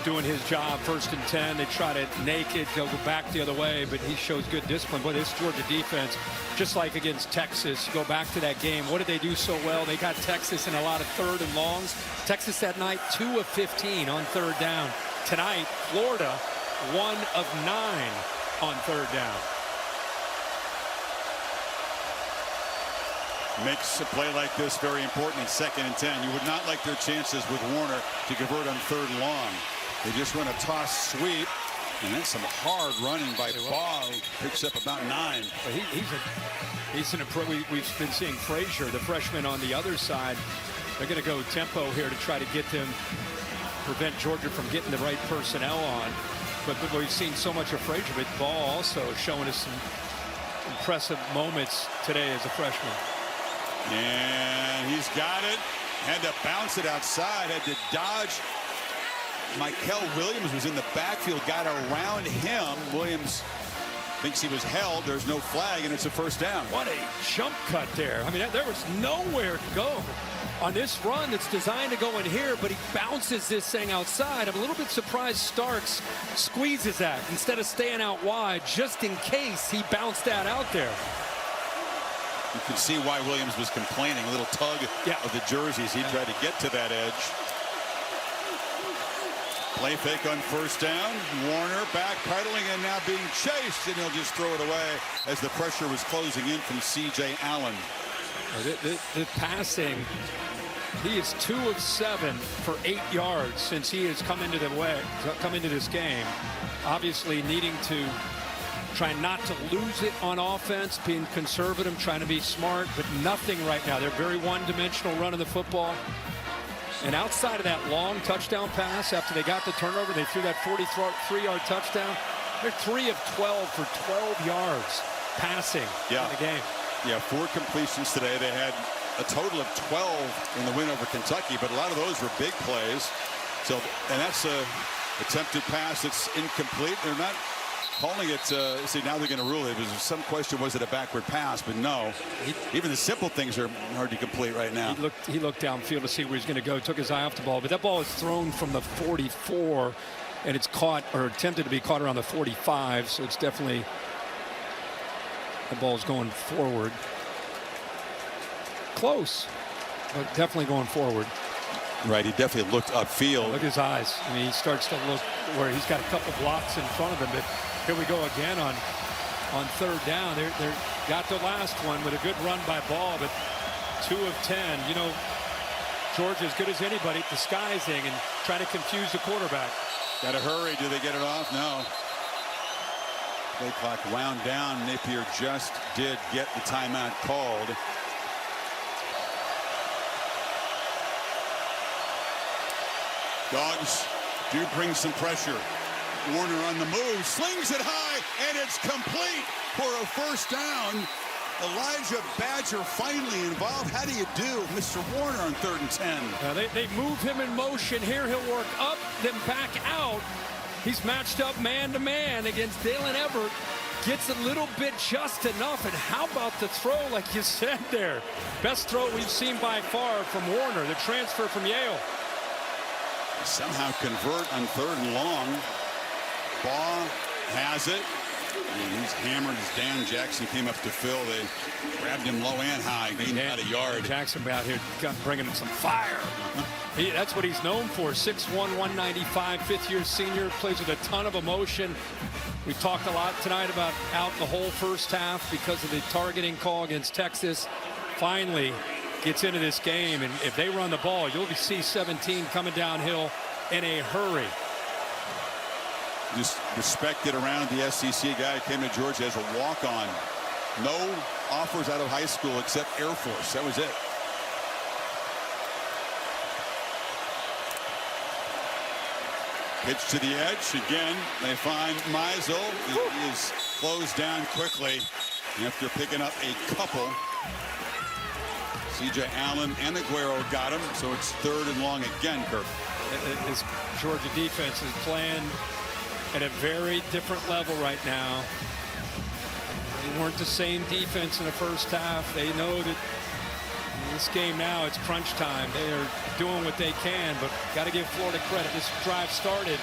doing his job. 1st and 10. They try to naked, go back the other way, but he shows good discipline. But this Georgia defense, just like against Texas, go back to that game. What did they do so well? They got Texas in a lot of 3rd and longs. Texas that night, 2 of 15 on 3rd down. Tonight, Florida, 1 of 9 on 3rd down. Makes a play like this very important in 2nd and 10. You would not like their chances with Warner to convert on 3rd and long. They just run a toss sweep, and then some hard running by Baugh, who picks up about 9. But we've been seeing Frazier, the freshman, on the other side. They're going to go tempo here to try to get them, prevent Georgia from getting the right personnel on. But we've seen so much of Frazier, but Baugh also showing us some impressive moments today as a freshman. And he's got it. Had to bounce it outside. Had to dodge. Michael Williams was in the backfield. Got around him. Williams thinks he was held. There's no flag, and it's a first down. What a jump cut there. I mean, there was nowhere to go on this run that's designed to go in here, but he bounces this thing outside. I'm a little bit surprised Starks squeezes that instead of staying out wide, just in case he bounced that out there. You can see why Williams was complaining. A little tug of the jerseys. He tried to get to that edge. Play fake on first down. Warner backpedaling and now being chased, and he'll just throw it away as the pressure was closing in from C.J. Allen. The passing, he is 2 of 7 for 8 yards since he has come into this game. Obviously needing to try not to lose it on offense, being conservative, trying to be smart, but nothing right now. They're very one-dimensional running the football. And outside of that long touchdown pass, after they got the turnover, they threw that 43-yard touchdown. They're 3 of 12 for 12 yards passing in the game. Yeah, 4 completions today. They had a total of 12 in the win over Kentucky, but a lot of those were big plays. So, and that's a attempted pass that's incomplete. They're not calling it. See, now they're going to rule it. There was some question, was it a backward pass? But no, even the simple things are hard to complete right now. He looked downfield to see where he's going to go. Took his eye off the ball, but that ball is thrown from the 44, and it's caught or attempted to be caught around the 45. So it's definitely, the ball's going forward. Close, but definitely going forward. Right, he definitely looked upfield. Look at his eyes. I mean, he starts to look where he's got a couple blocks in front of him, but here we go again on third down. They got the last one with a good run by Ball, but 2 of 10. You know, Georgia as good as anybody disguising and trying to confuse the quarterback. Got to hurry. Do they get it off? No. Play clock wound down. Napier just did get the timeout called. Dogs do bring some pressure. Warner on the move, slings it high, and it's complete for a first down. Elijah Badger finally involved. How do you do, Mr. Warner, on 3rd and 10? They move him in motion here. He'll work up, then back out. He's matched up man-to-man against Dalen Everett. Gets a little bit just enough. And how about the throw, like you said there? Best throw we've seen by far from Warner, the transfer from Yale. Somehow convert on 3rd and long. Baugh has it. And he's hammered as Dan Jackson came up to fill. They grabbed him low and high, gained about a yard. Jackson out here bringing him some fire. That's what he's known for. 6'1", 195, fifth-year senior, plays with a ton of emotion. We talked a lot tonight about out the whole first half because of the targeting call against Texas. Finally gets into this game, and if they run the ball, you'll see 17 coming downhill in a hurry. Just respected around the SEC guy. Came to Georgia as a walk-on. No offers out of high school except Air Force. That was it. Pitch to the edge. Again, they find Meisel. He is closed down quickly after picking up a couple. C.J. Allen and Aguero got him, so it's 3rd and long again, Kirk. This Georgia defense is playing at a very different level right now. They weren't the same defense in the first half. They know that in this game now it's crunch time. They are doing what they can, but got to give Florida credit. This drive started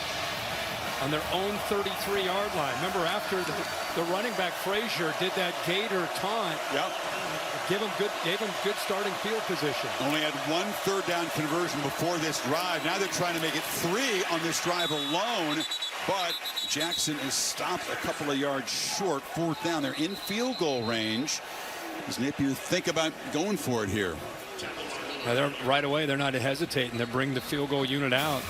on their own 33-yard line. Remember, after the running back Frazier did that Gator taunt. Yep. Gave him good starting field position. Only had 1 3rd down conversion before this drive. Now they're trying to make it 3 on this drive alone. But Jackson is stopped a couple of yards short. 4th down. They're in field goal range. Does Napier think about going for it here? They're right away. They're not hesitating. They bring the field goal unit out.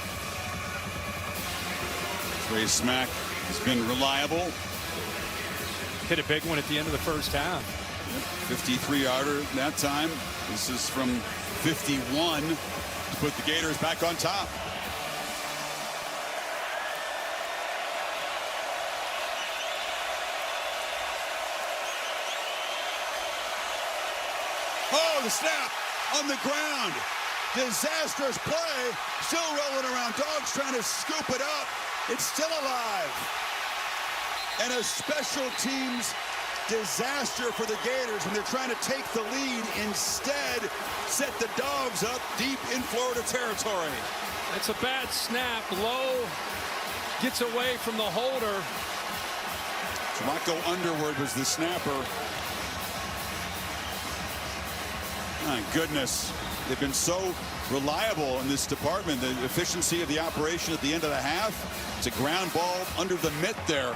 Trey Smack has been reliable. Hit a big one at the end of the first half. 53-yarder that time. This is from 51 to put the Gators back on top. Oh, the snap on the ground. Disastrous play. Still rolling around. Dogs trying to scoop it up. It's still alive. and a special teams disaster for the Gators when they're trying to take the lead. Instead, set the Dogs up deep in Florida territory. It's a bad snap. Lowe gets away from the holder. Rocco Underwood was the snapper. My goodness, they've been so reliable in this department. The efficiency of the operation at the end of the half. It's a ground ball under the mitt there.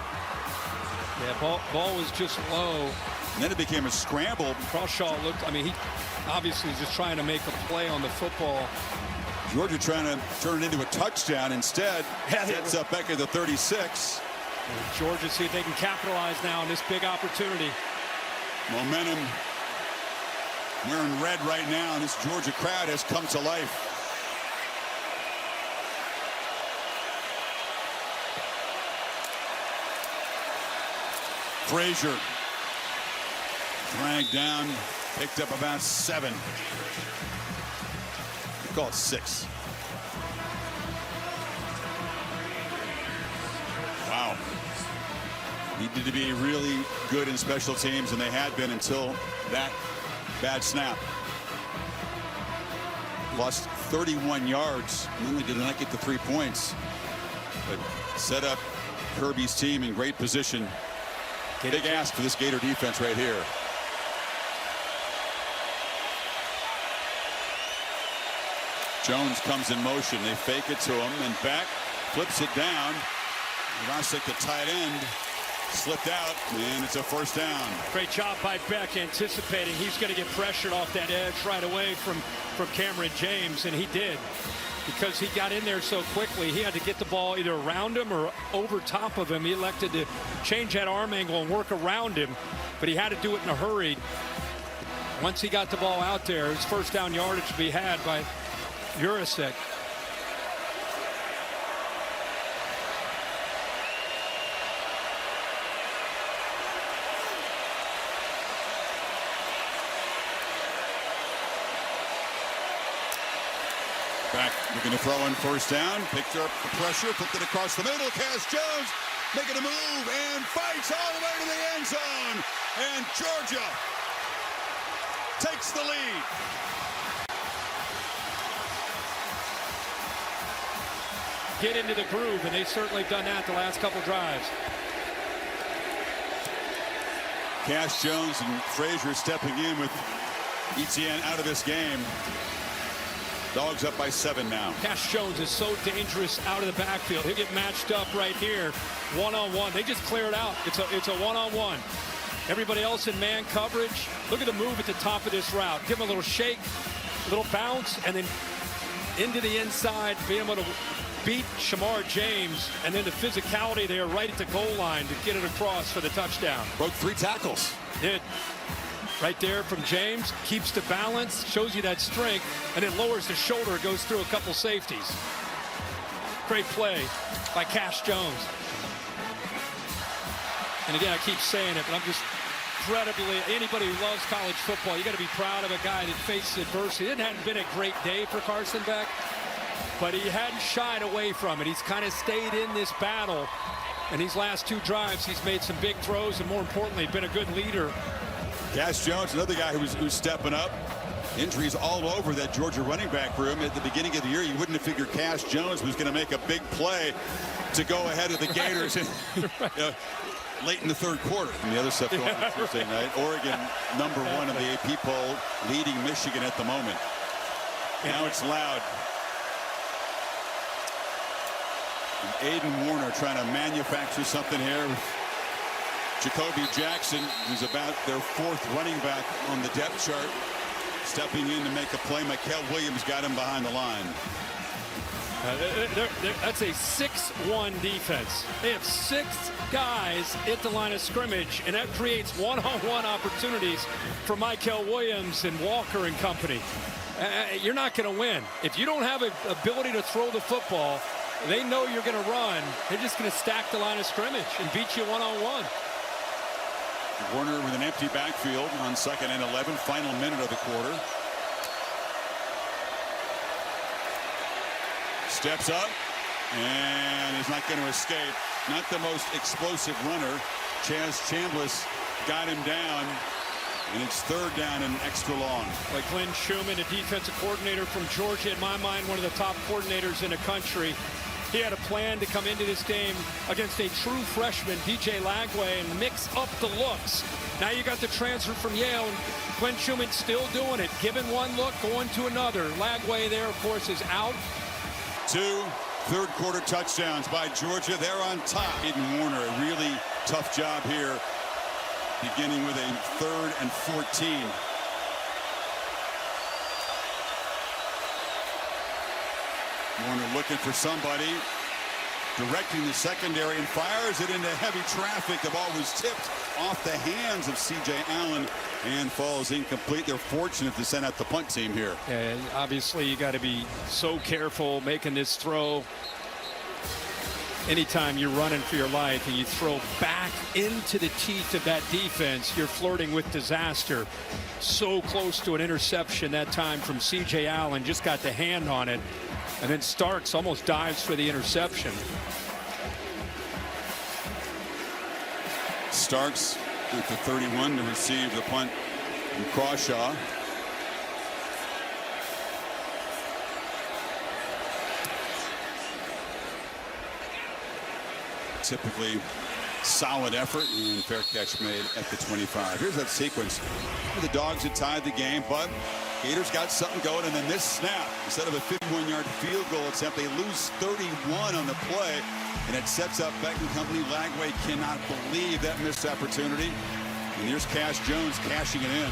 Yeah, ball was just low. And then it became a scramble. Crawshaw looked, I mean, he obviously is just trying to make a play on the football. Georgia trying to turn it into a touchdown. Instead, sets up back at the 36. And Georgia see if they can capitalize now on this big opportunity. Momentum. Wearing red right now, and this Georgia crowd has come to life. Frazier dragged down, picked up about 7. We call it 6. Wow. Needed to be really good in special teams, and they had been until that bad snap. Lost 31 yards. Really did not get the 3 points, but set up Kirby's team in great position. Big ask for this Gator defense right here. Jones comes in motion. They fake it to him and back, flips it down. Rosick, the tight end, slipped out, and it's a first down. Great job by Beck anticipating he's going to get pressured off that edge right away from Cameron James, and he did. Because he got in there so quickly, he had to get the ball either around him or over top of him. He elected to change that arm angle and work around him, but he had to do it in a hurry. Once he got the ball out there, his first down yardage to be had by Jurasek. Back looking to throw in first down. Picked up the pressure, flipped it across the middle. Cass Jones making a move and fights all the way to the end zone. And Georgia takes the lead. Get into the groove, and they've certainly done that the last couple drives. Cass Jones and Frazier stepping in with Etienne out of this game. Dogs up by 7 now. Cass Jones is so dangerous out of the backfield. He'll get matched up right here, one-on-one. They just clear it out. It's a one-on-one. Everybody else in man coverage. Look at the move at the top of this route. Give him a little shake, a little bounce, and then into the inside, being able to beat Shamar James, and then the physicality there right at the goal line to get it across for the touchdown. Broke 3 tackles. Did. Right there from James, keeps the balance, shows you that strength, and then lowers the shoulder, goes through a couple safeties. Great play by Cass Jones. And again, I keep saying it, but I'm just incredibly, anybody who loves college football, you got to be proud of a guy that faced adversity. It hadn't been a great day for Carson Beck, but he hadn't shied away from it. He's kind of stayed in this battle, and these last 2 drives, he's made some big throws, and more importantly, been a good leader. Cass Jones, another guy who's stepping up. Injuries all over that Georgia running back room. At the beginning of the year, you wouldn't have figured Cass Jones was going to make a big play to go ahead of the Gators late in the 3rd quarter. And the other stuff going on Tuesday night. Oregon, number 1 in the AP poll, leading Michigan at the moment. Now it's loud. And Aiden Warner trying to manufacture something here. Jacoby Jackson, who's about their 4th running back on the depth chart, stepping in to make a play. Mikel Williams got him behind the line. That's a 6-1 defense. They have 6 guys at the line of scrimmage, and that creates one-on-one opportunities for Mikel Williams and Walker and company. You're not going to win. If you don't have an ability to throw the football, they know you're going to run. They're just going to stack the line of scrimmage and beat you one-on-one. Warner with an empty backfield on 2nd and 11, final minute of the quarter. Steps up and is not going to escape. not the most explosive runner. Chaz Chambliss got him down, and it's 3rd down and extra long. Like Glenn Schumann, a defensive coordinator from Georgia, in my mind, one of the top coordinators in the country. He had a plan to come into this game against a true freshman, DJ Lagway, and mix up the looks. Now you got the transfer from Yale, and Glenn Schumann still doing it, giving one look, going to another. Lagway there, of course, is out. 2 third-quarter touchdowns by Georgia. They're on top. Aiden Warner, a really tough job here, beginning with a 3rd and 14. Warner looking for somebody, directing the secondary, and fires it into heavy traffic. The ball was tipped off the hands of C.J. Allen and falls incomplete. They're fortunate to send out the punt team here. And obviously, you got to be so careful making this throw. Anytime you're running for your life and you throw back into the teeth of that defense, you're flirting with disaster. So close to an interception that time from C.J. Allen, just got the hand on it. And then Starks almost dives for the interception. Starks at the 31 to receive the punt from Crawshaw. Typically solid effort, and fair catch made at the 25. Here's that sequence. The Dogs had tied the game, but Gators got something going, and then this snap, instead of a 51-yard field goal attempt, they lose 31 on the play, and it sets up Beck and company. Lagway cannot believe that missed opportunity, and here's Cash Jones cashing it in.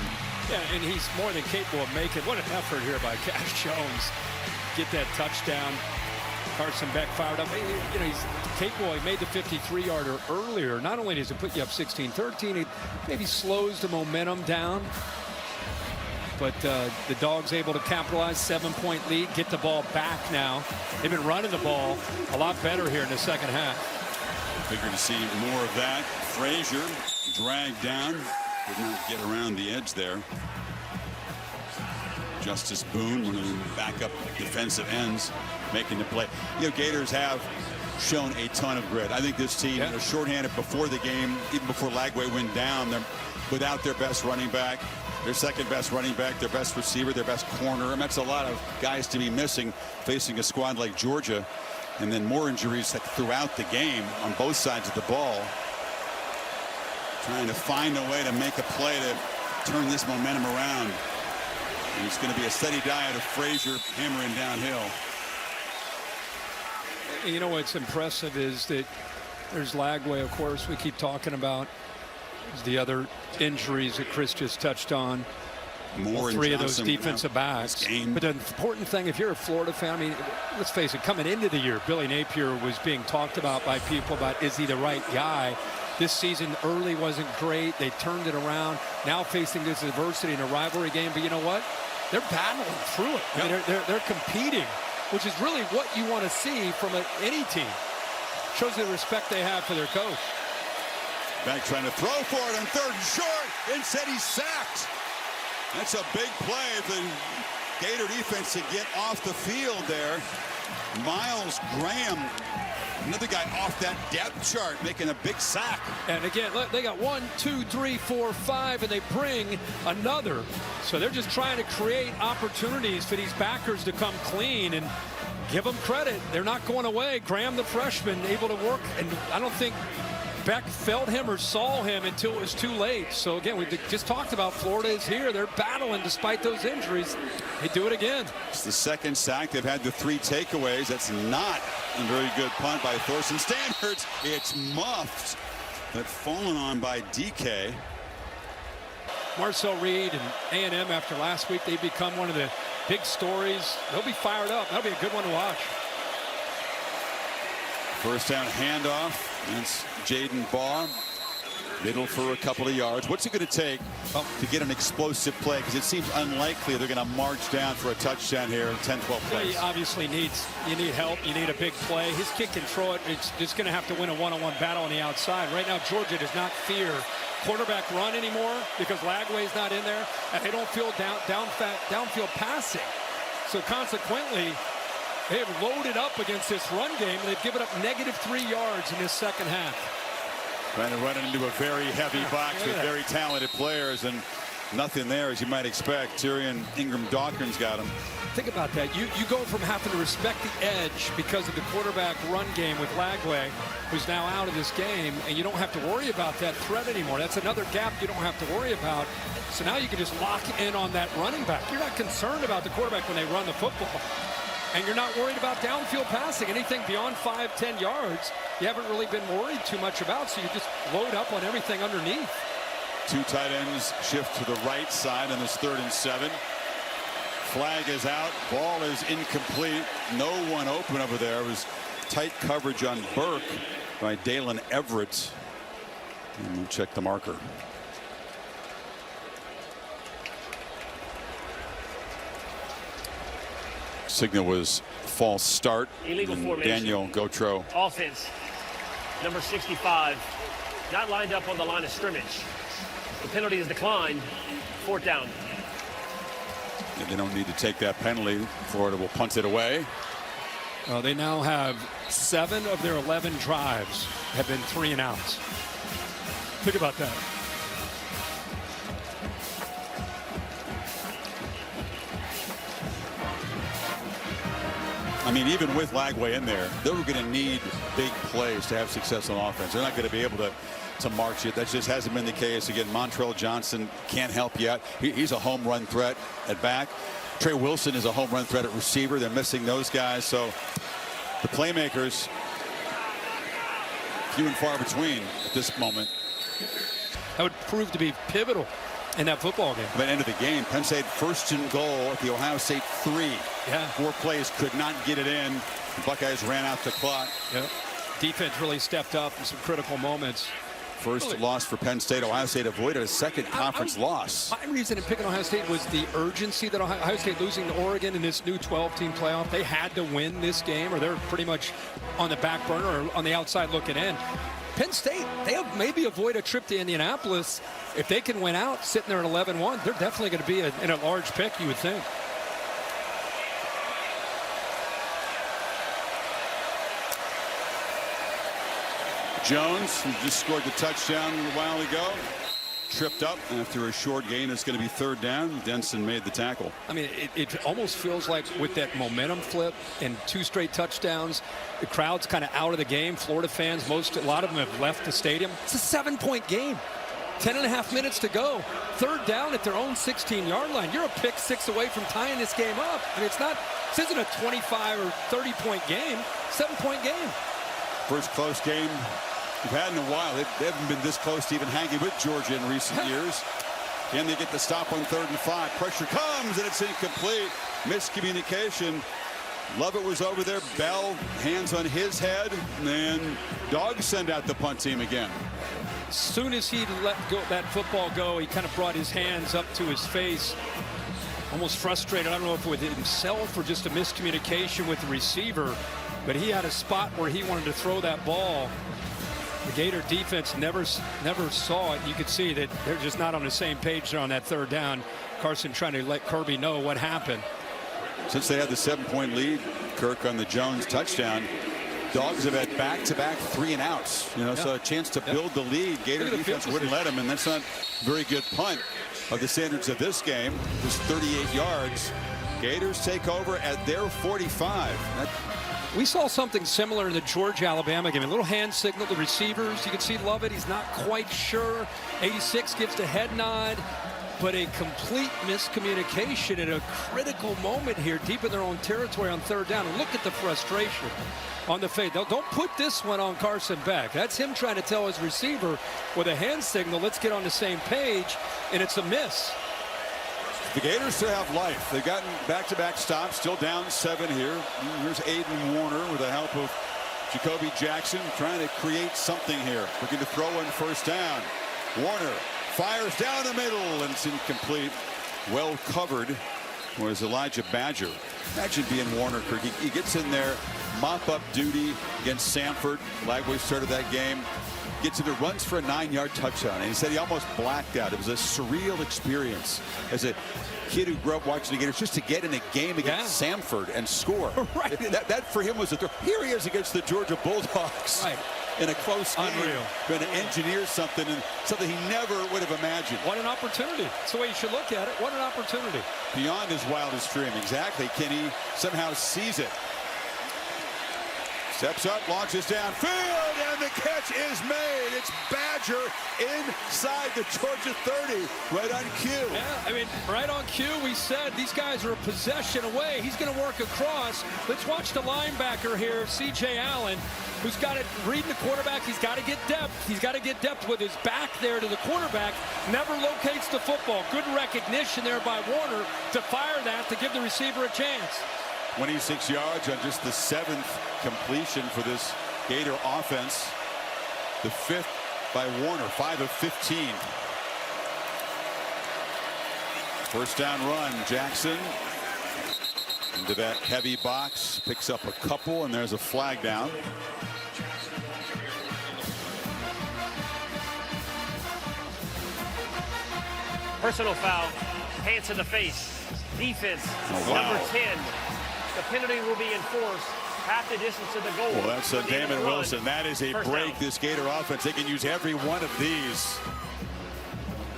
Yeah, and he's more than capable of making. What an effort here by Cash Jones. Get that touchdown. Carson Beck fired up. You know, he's capable. He made the 53-yarder earlier. Not only does it put you up 16-13, it maybe slows the momentum down. But the Dogs able to capitalize, 7-point lead, get the ball back now. They've been running the ball a lot better here in the second half. Figure to see more of that. Frazier dragged down. Did not get around the edge there. Justice Boone, one of the backup defensive ends, making the play. You know, Gators have shown a ton of grit. I think this team, they're shorthanded before the game, even before Lagway went down. They're without their best running back, their second best running back, their best receiver, their best corner. And that's a lot of guys to be missing facing a squad like Georgia. And then more injuries throughout the game on both sides of the ball. Trying to find a way to make a play to turn this momentum around. And it's going to be a steady diet of Frazier hammering downhill. You know what's impressive is that there's Lagway, of course, we keep talking about. There's the other injuries that Chris just touched on. More three of those defensive backs. But the important thing, if you're a Florida fan, I mean, let's face it, coming into the year, Billy Napier was being talked about by people about, is he the right guy? This season early wasn't great. They turned it around. Now facing this adversity in a rivalry game. But you know what? They're battling through it. I mean, they're competing, which is really what you want to see from any team. Shows the respect they have for their coach. Beck trying to throw for it on 3rd and short. Instead, he's sacked. That's a big play for the Gator defense to get off the field there. Miles Graham, another guy off that depth chart, making a big sack. And again, look, they got 1, 2, 3, 4, 5, and they bring another. So they're just trying to create opportunities for these backers to come clean, and give them credit. They're not going away. Graham, the freshman, able to work, and I don't think Beck felt him or saw him until it was too late. So again, we just talked about Florida is here. They're battling despite those injuries. They do it again. It's the second sack. They've had the 3 takeaways. That's not a very good punt by Thorson Standards. It's muffed, but fallen on by DK. Marcel Reed and A&M after last week, they become one of the big stories. They'll be fired up. That'll be a good one to watch. First down handoff. That's Jaden Baugh. Middle for a couple of yards. What's it going to take to get an explosive play? Because it seems unlikely they're going to march down for a touchdown here in 10-12 plays. He obviously need help. You need a big play. His kick and throw it. It's just going to have to win a one-on-one battle on the outside. Right now, Georgia does not fear quarterback run anymore because Lagway's not in there, and they don't feel downfield passing. So consequently, They have loaded up against this run game, and they've given up -3 yards in this second half. Trying to run into a very heavy box with very talented players, and nothing there, as you might expect. Tyrion Ingram-Dawkins got him. Think about that. You go from having to respect the edge because of the quarterback run game with Lagway, who's now out of this game, and you don't have to worry about that threat anymore. That's another gap you don't have to worry about. So now you can just lock in on that running back. You're not concerned about the quarterback when they run the football. And you're not worried about downfield passing. Anything beyond 5-10 yards, you haven't really been worried too much about, so you just load up on everything underneath. Two tight ends shift to the right side on this 3rd and 7. Flag is out. Ball is incomplete. No one open over there. It was tight coverage on Burke by Dalen Everett. And we'll check the marker. Signal was false start. Illegal formation. Daniel Gautreaux. Offense, number 65, not lined up on the line of scrimmage. The penalty is declined. 4th down. They don't need to take that penalty. Florida will punt it away. Well, they now have 7 of their 11 drives have been 3 and outs. Think about that. I mean, even with Lagway in there, they were going to need big plays to have success on offense. They're not going to be able to march it. That just hasn't been the case. Again, Montrell Johnson can't help yet. He's a home run threat at back. Trey Wilson is a home run threat at receiver. They're missing those guys. So the playmakers, few and far between at this moment. That would prove to be pivotal in that football game. By the end of the game, Penn State 1st and goal at the Ohio State 3. Yeah. 4 plays, could not get it in. The Buckeyes ran out the clock. Yep. Defense really stepped up in some critical moments. First loss for Penn State. Ohio State avoided a second conference loss. My reason in picking Ohio State was the urgency that Ohio State losing to Oregon in this new 12-team playoff. They had to win this game, or they're pretty much on the back burner or on the outside looking in. Penn State, they'll maybe avoid a trip to Indianapolis. If they can win out, sitting there at 11-1, they're definitely going to be in a large pick, you would think. Jones, who just scored the touchdown a while ago, tripped up after a short gain. It's going to be 3rd down. Denson made the tackle. I mean, it almost feels like with that momentum flip and 2 straight touchdowns, the crowd's kind of out of the game. Florida fans, a lot of them have left the stadium. It's a 7-point game. 10.5 minutes to go. 3rd down at their own 16-yard line. You're a pick 6 away from tying this game up. I mean, this isn't a 25 or 30-point game. 7-point game. First close game we've had in a while. They haven't been this close to even hanging with Georgia in recent years. Can they get the stop on 3rd and 5? Pressure comes, and it's incomplete. Miscommunication. Lovett was over there. Bell, hands on his head. And then Dogs send out the punt team again. As soon as he let go that football go, he kind of brought his hands up to his face. Almost frustrated. I don't know if it was himself or just a miscommunication with the receiver. But he had a spot where he wanted to throw that ball. The Gator defense never saw it. You could see that they're just not on the same page there on that 3rd down. Carson trying to let Kirby know what happened. Since they had the 7-point lead, Kirk on the Jones touchdown, Dogs have had back-to-back 3 and outs. So a chance to build the lead. Gator defense wouldn't let him, and that's not a very good punt of the standards of this game. Just 38 yards. Gators take over at their 45. We saw something similar in the Georgia-Alabama game. A little hand signal to receivers. You can see Lovett. He's not quite sure. 86 gives the head nod. But a complete miscommunication at a critical moment here, deep in their own territory on 3rd down. And look at the frustration on the face. Don't put this one on Carson Beck. That's him trying to tell his receiver with a hand signal, let's get on the same page, and it's a miss. The Gators still have life. They've gotten back-to-back stops, still down 7 here. Here's Aiden Warner with the help of Jacoby Jackson trying to create something here. Looking to throw on 1st down. Warner fires down the middle, and it's incomplete. Well covered was Elijah Badger. Imagine being Warner, Kirk. He gets in there, mop-up duty against Samford. Lagway started that game. gets in there, runs for a 9-yard touchdown, and he said he almost blacked out. It was a surreal experience as a kid who grew up watching the Gators just to get in a game against Samford and score. Right. That for him was a thrill. Here he is against the Georgia Bulldogs. Right. In a close game, unreal. Going to engineer something, and something he never would have imagined. What an opportunity. That's the way you should look at it. What an opportunity. Beyond his wildest dream. Exactly. Kenny somehow sees it. Steps up, launches downfield, and the catch is made. It's Badger inside the Georgia 30, right on cue. Yeah, I mean, right on cue. We said these guys are a possession away. He's going to work across. Let's watch the linebacker here, C.J. Allen, who's got it reading the quarterback. He's got to get depth. He's got to get depth with his back there to the quarterback. Never locates the football. Good recognition there by Warner to fire that to give the receiver a chance. 26 yards on just the 7th completion for this Gator offense. The 5th by Warner, 5 of 15. First down run, Jackson into that heavy box, picks up a couple, and there's a flag down. Personal foul, hands to the face. Defense, Oh, wow. number 10. The penalty will be enforced half the distance to the goal. Well, that's Damon Wilson. That is a First break. down. This Gator offense, they can use every one of these.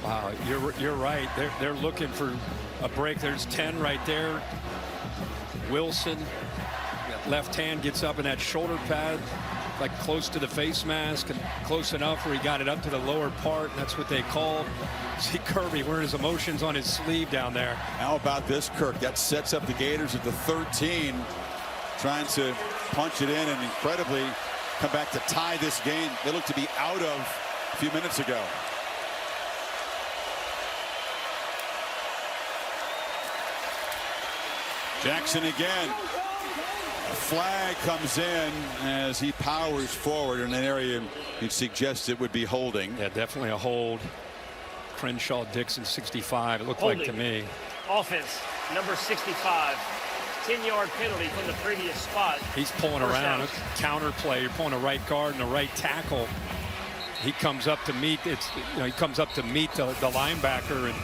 Wow, you're right. They're looking for a break. There's 10 right there. Wilson, left hand gets up in that shoulder pad, like close to the face mask and close enough where he got it up to the lower part. That's what they call. See Kirby wearing his emotions on his sleeve down there. How about this, Kirk? That sets up the Gators at the 13, trying to punch it in and incredibly come back to tie this game. They look to be out of a few minutes ago. Jackson again. A flag comes in as he powers forward in an area you'd suggest it would be holding. Yeah, definitely a hold. Crenshaw Dixon 65, it looked Holding. like to me. Offense, number 65. 10-yard penalty from the previous spot. He's pulling First around. down. Counter play. You're pulling a right guard and a right tackle. He comes up to meet. He comes up to meet the linebacker, and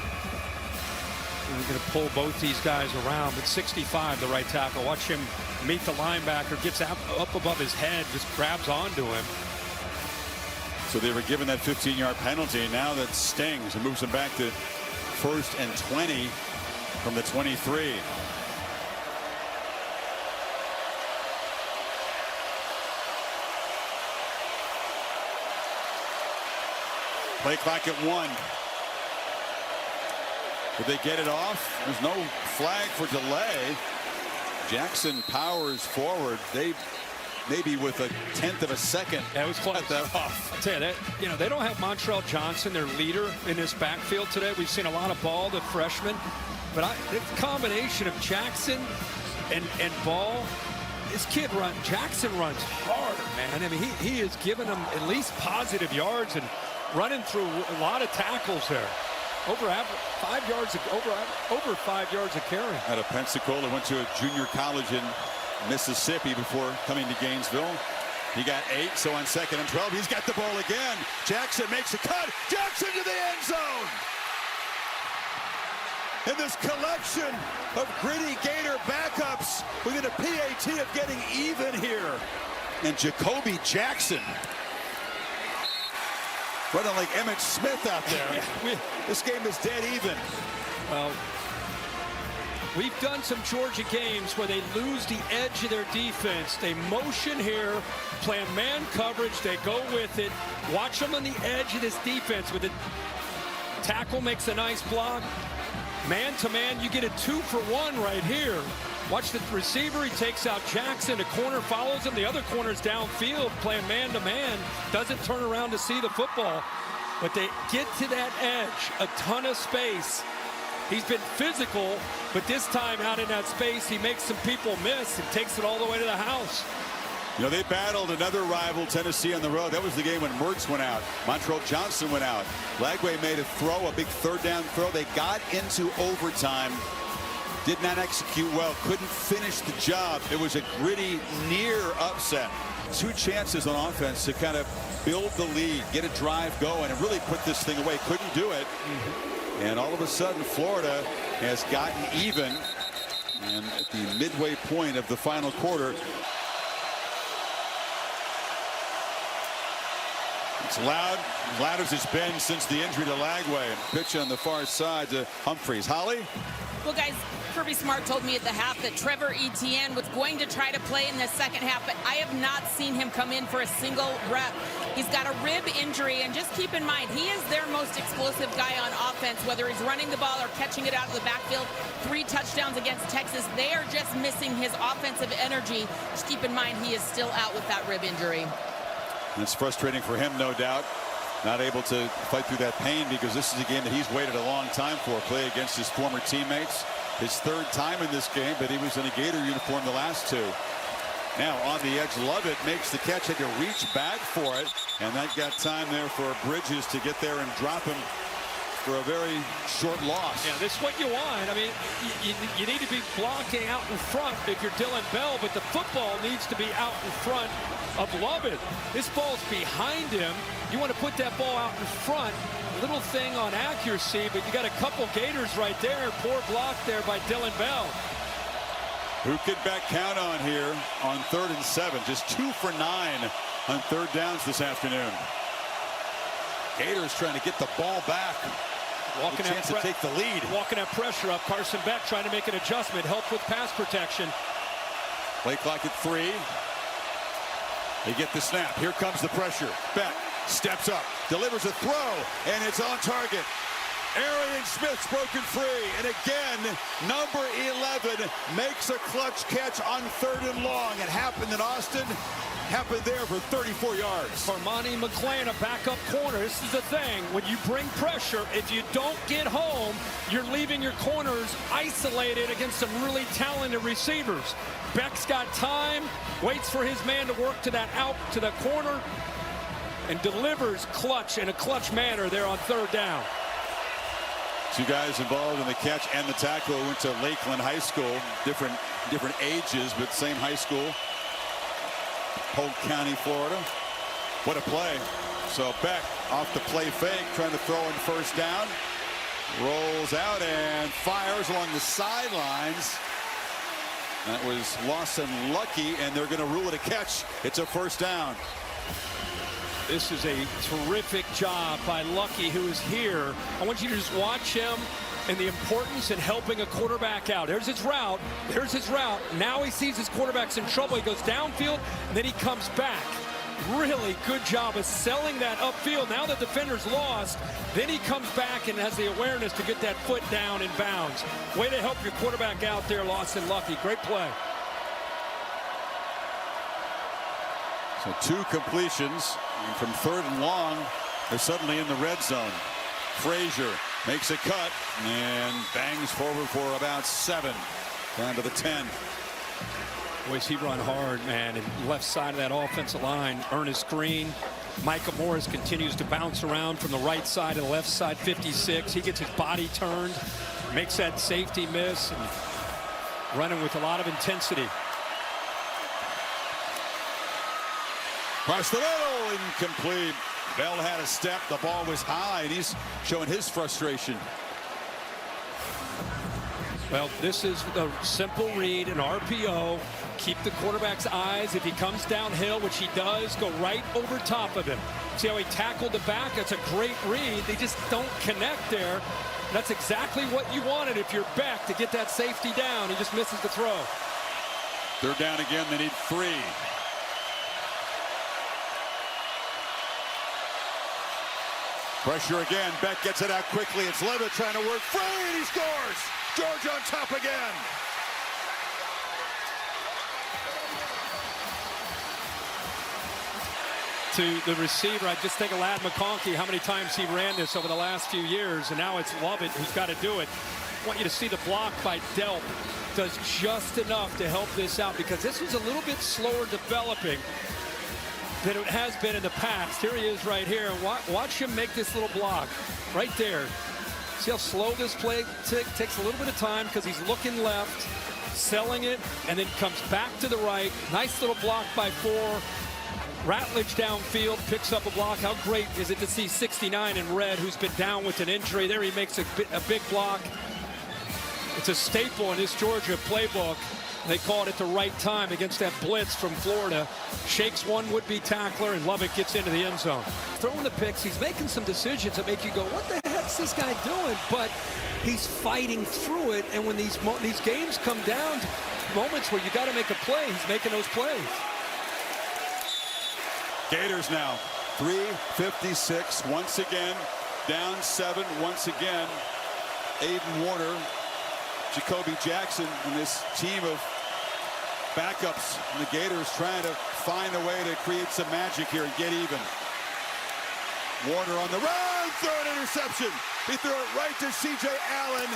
we're going to pull both these guys around. But 65, the right tackle. Watch him meet the linebacker. Gets up above his head. Just grabs onto him. So they were given that 15-yard penalty, and now that stings and moves them back to 1st and 20 from the 23. Play clock at 1. Did they get it off? There's no flag for delay. Jackson powers forward. They maybe with a 1/10 of a second. That was close. Cut that off. I'll tell you that, they don't have Montrell Johnson, their leader, in this backfield today. We've seen a lot of Ball, the freshman. But the combination of Jackson and Ball, this kid Jackson runs hard, man. I mean, he is giving them at least positive yards and running through a lot of tackles there. Over 5 yards, over 5 yards a carry. Out of Pensacola, went to a junior college in Mississippi before coming to Gainesville. He got 8, so on 2nd and 12, he's got the ball again. Jackson makes a cut. Jackson to the end zone. In this collection of gritty Gator backups within a PAT of getting even here. And Jacoby Jackson running like Emmitt Smith out there. This game is dead even. Well, we've done some Georgia games where they lose the edge of their defense. They motion here, playing man coverage. They go with it. Watch them on the edge of this defense with it. Tackle makes a nice block. Man to man, you get a 2-for-1 right here. Watch the receiver. He takes out Jackson. The corner follows him. The other corner's downfield playing man to man. Doesn't turn around to see the football. But they get to that edge. A ton of space. He's been physical, but this time out in that space, he makes some people miss and takes it all the way to the house. They battled another rival, Tennessee, on the road. That was the game when Mertz went out. Montrell Johnson went out. Lagway made a throw, a big 3rd down throw. They got into overtime. did not execute well, couldn't finish the job. It was a gritty, near upset. 2 chances on offense to kind of build the lead, get a drive going, and really put this thing away. Couldn't do it. And all of a sudden, Florida has gotten even. And at the midway point of the final quarter, it's loud as it's been since the injury to Lagway. Pitch on the far side to Humphreys. Holly? Well, guys, Kirby Smart told me at the half that Trevor Etienne was going to try to play in the second half, but I have not seen him come in for a single rep. He's got a rib injury, and just keep in mind, he is their most explosive guy on offense, whether he's running the ball or catching it out of the backfield. 3 touchdowns against Texas. They are just missing his offensive energy. Just keep in mind, he is still out with that rib injury. It's frustrating for him, no doubt. Not able to fight through that pain, because this is a game that he's waited a long time for. Play against his former teammates. His 3rd time in this game, but he was in a Gator uniform the last 2. Now on the edge, Lovett makes the catch, had to reach back for it, and that got time there for Bridges to get there and drop him for a very short loss. Yeah, this is what you want. I mean, you need to be blocking out in front if you're Dylan Bell, but the football needs to be out in front of Lovett. This ball's behind him. You want to put that ball out in front. Little thing on accuracy, but you got a couple Gators right there. Poor block there by Dylan Bell. Who could Beck count on here on 3rd and 7? Just 2 for 9 on 3rd downs this afternoon. Gators trying to get the ball back. Walking a chance to take the lead. Walking that pressure up. Carson Beck trying to make an adjustment. Help with pass protection. Play clock at 3. They get the snap. Here comes the pressure. Beck steps up, delivers a throw, and it's on target. Arian Smith's broken free, and again, number 11 makes a clutch catch on 3rd and long. It happened in Austin, happened there for 34 yards. Armani McClain, a backup corner. This is the thing. When you bring pressure, if you don't get home, you're leaving your corners isolated against some really talented receivers. Beck's got time, waits for his man to work to that out to the corner, and delivers clutch in a clutch manner there on 3rd down. 2 guys involved in the catch and the tackle went to Lakeland High School. Different ages, but same high school. Polk County, Florida. What a play. So Beck off the play fake, trying to throw in 1st down. Rolls out and fires along the sidelines. That was Lawson Lucky, and they're going to rule it a catch. It's a 1st down. This is a terrific job by Lucky, who is here. I want you to just watch him and the importance in helping a quarterback out. There's his route. There's his route. Now he sees his quarterback's in trouble. He goes downfield, and then he comes back. Really good job of selling that upfield. Now the defender's lost. Then he comes back and has the awareness to get that foot down in bounds. Way to help your quarterback out there, Lawson Lucky. Great play. So 2 completions, and from 3rd and long, they're suddenly in the red zone. Frazier makes a cut and bangs forward for about 7, down to the 10. Boys, he run hard, man, and left side of that offensive line. Ernest Green. Micah Morris continues to bounce around from the right side to the left side, 56. He gets his body turned, makes that safety miss, and running with a lot of intensity. Across the middle, incomplete. Bell had a step, the ball was high, and he's showing his frustration. Well, this is a simple read, an RPO. Keep the quarterback's eyes. If he comes downhill, which he does, go right over top of him. See how he tackled the back? That's a great read. They just don't connect there. That's exactly what you wanted if you're Beck, to get that safety down. He just misses the throw. 3rd down again, they need 3. Pressure again. Beck gets it out quickly. It's Levitt trying to work free, and he scores. George on top again. To the receiver, I just think of Ladd McConkey, how many times he ran this over the last few years, and now it's Lovett who's got to do it. I want you to see the block by Delp. Does just enough to help this out, because this was a little bit slower developing than it has been in the past. Here he is right here. Watch him make this little block right there. See how slow this play takes a little bit of time because he's looking left, selling it, and then comes back to the right. Nice little block by 4. Ratledge downfield, picks up a block. How great is it to see 69 in red, who's been down with an injury. There he makes a big block. It's a staple in this Georgia playbook. They call it at the right time against that blitz from Florida. Shakes one would-be tackler, and Lubbock gets into the end zone. Throwing the picks, he's making some decisions that make you go, what the heck's this guy doing? But he's fighting through it, and when these games come down to moments where you got to make a play, he's making those plays. Gators now 3:56 once again, down 7 once again. Aiden Warner, Jacoby Jackson, and this team of backups, and the Gators trying to find a way to create some magic here and get even. Warner on the run, throw an interception. He threw it right to C.J. Allen,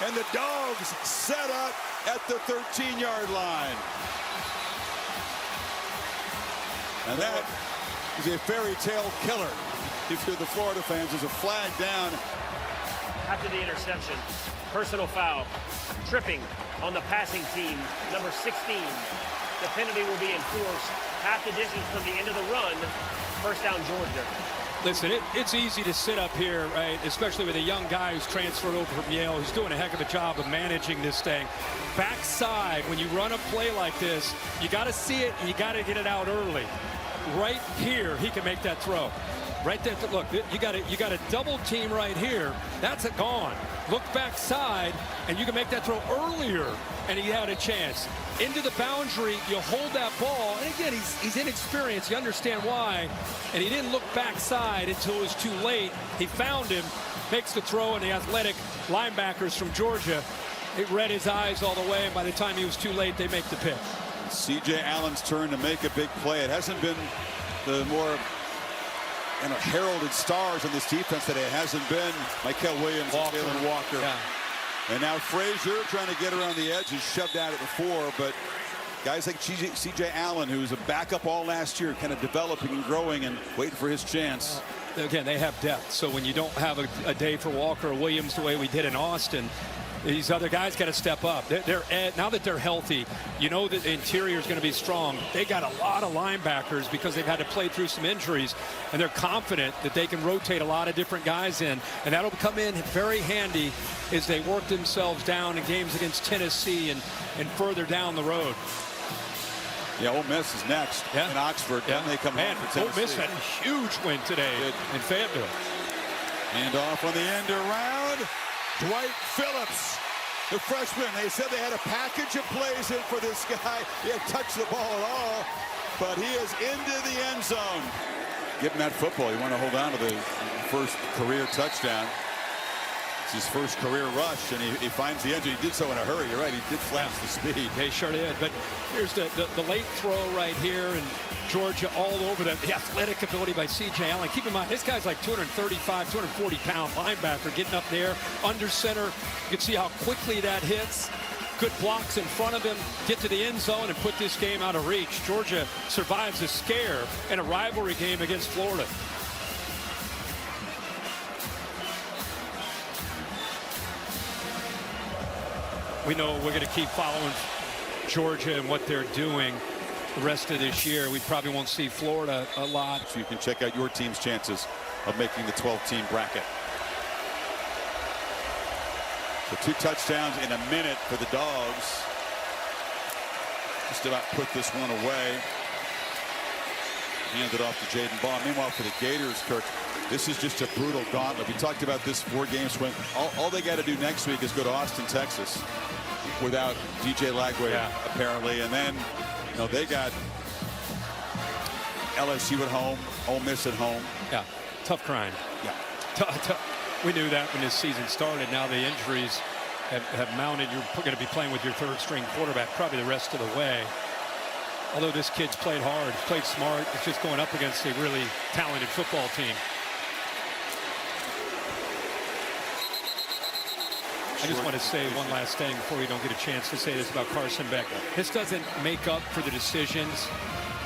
and the Dogs set up at the 13-yard line. And that is a fairy tale killer. If you're the Florida fans, there's a flag down. After the interception, personal foul, tripping on the passing team, number 16. The penalty will be enforced half the distance from the end of the run. First down, Georgia. Listen, it's easy to sit up here, right, especially with a young guy who's transferred over from Yale, who's doing a heck of a job of managing this thing. Backside, when you run a play like this, you got to see it, and you got to get it out early. Right here, he can make that throw. Right there, look, you got a double team right here. That's a gone. Look backside, and you can make that throw earlier, and he had a chance. Into the boundary, you hold that ball, and again, he's inexperienced. You understand why, and he didn't look backside until it was too late. He found him, makes the throw, and the athletic linebackers from Georgia, it read his eyes all the way, and by the time he was too late, they make the pick. C.J. Allen's turn to make a big play. It hasn't been the more heralded stars on this defense that it hasn't been Michael Williams and Jalen Walker. Yeah. And now Frazier trying to get around the edge is shoved out at the 4, but guys like C.J. Allen, who's a backup all last year, kind of developing and growing and waiting for his chance. Again, they have depth, so when you don't have a day for Walker or Williams the way we did in Austin, these other guys got to step up. Now that they're healthy, you know that the interior is going to be strong. They got a lot of linebackers because they've had to play through some injuries, and they're confident that they can rotate a lot of different guys in, and that'll come in very handy as they work themselves down in games against Tennessee and further down the road. Yeah, Ole Miss is next in Oxford. Yeah. Then they come home to Tennessee. Ole Miss had a huge win today in Fayetteville. And off on the end around. Dwight Phillips, the freshman. They said they had a package of plays in for this guy. He hadn't touched the ball at all, but he is into the end zone. Give him that football. You want to hold on to the first career touchdown. It's his first career rush, and he finds the edge. He did so in a hurry. You're right. He did flash the speed. They sure did. But here's the late throw right here, and Georgia all over them. The athletic ability by C.J. Allen. Keep in mind, this guy's like 235, 240-pound linebacker getting up there under center. You can see how quickly that hits. Good blocks in front of him. Get to the end zone and put this game out of reach. Georgia survives a scare in a rivalry game against Florida. We know we're going to keep following Georgia and what they're doing the rest of this year. We probably won't see Florida a lot. So you can check out your team's chances of making the 12-team bracket. So 2 touchdowns in a minute for the Dogs. Just about put this one away. Handed off to Jaden Baugh. Meanwhile, for the Gators, Kirk, this is just a brutal gauntlet. We talked about this 4-game swing. All they got to do next week is go to Austin, Texas, without DJ Lagway, apparently. And then, they got LSU at home, Ole Miss at home. Yeah, tough grind. Yeah. We knew that when this season started. Now the injuries have mounted. You're going to be playing with your 3rd-string quarterback probably the rest of the way. Although this kid's played hard, played smart, it's just going up against a really talented football team. I just want to say one last thing before we don't get a chance to say this about Carson Beck. This doesn't make up for the decisions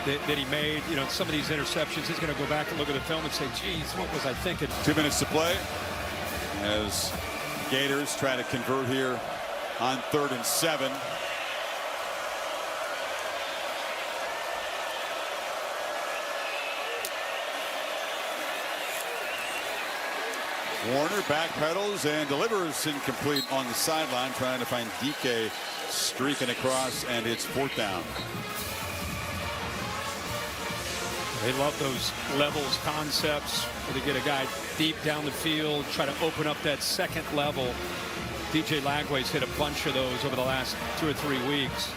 that he made. Some of these interceptions, he's going to go back and look at the film and say, geez, what was I thinking? 2 minutes to play as Gators try to convert here on 3rd and 7. Warner backpedals and delivers incomplete on the sideline, trying to find DK streaking across, and it's 4th down. They love those levels concepts where they get a guy deep down the field, try to open up that second level. DJ Lagway's hit a bunch of those over the last 2 or 3 weeks.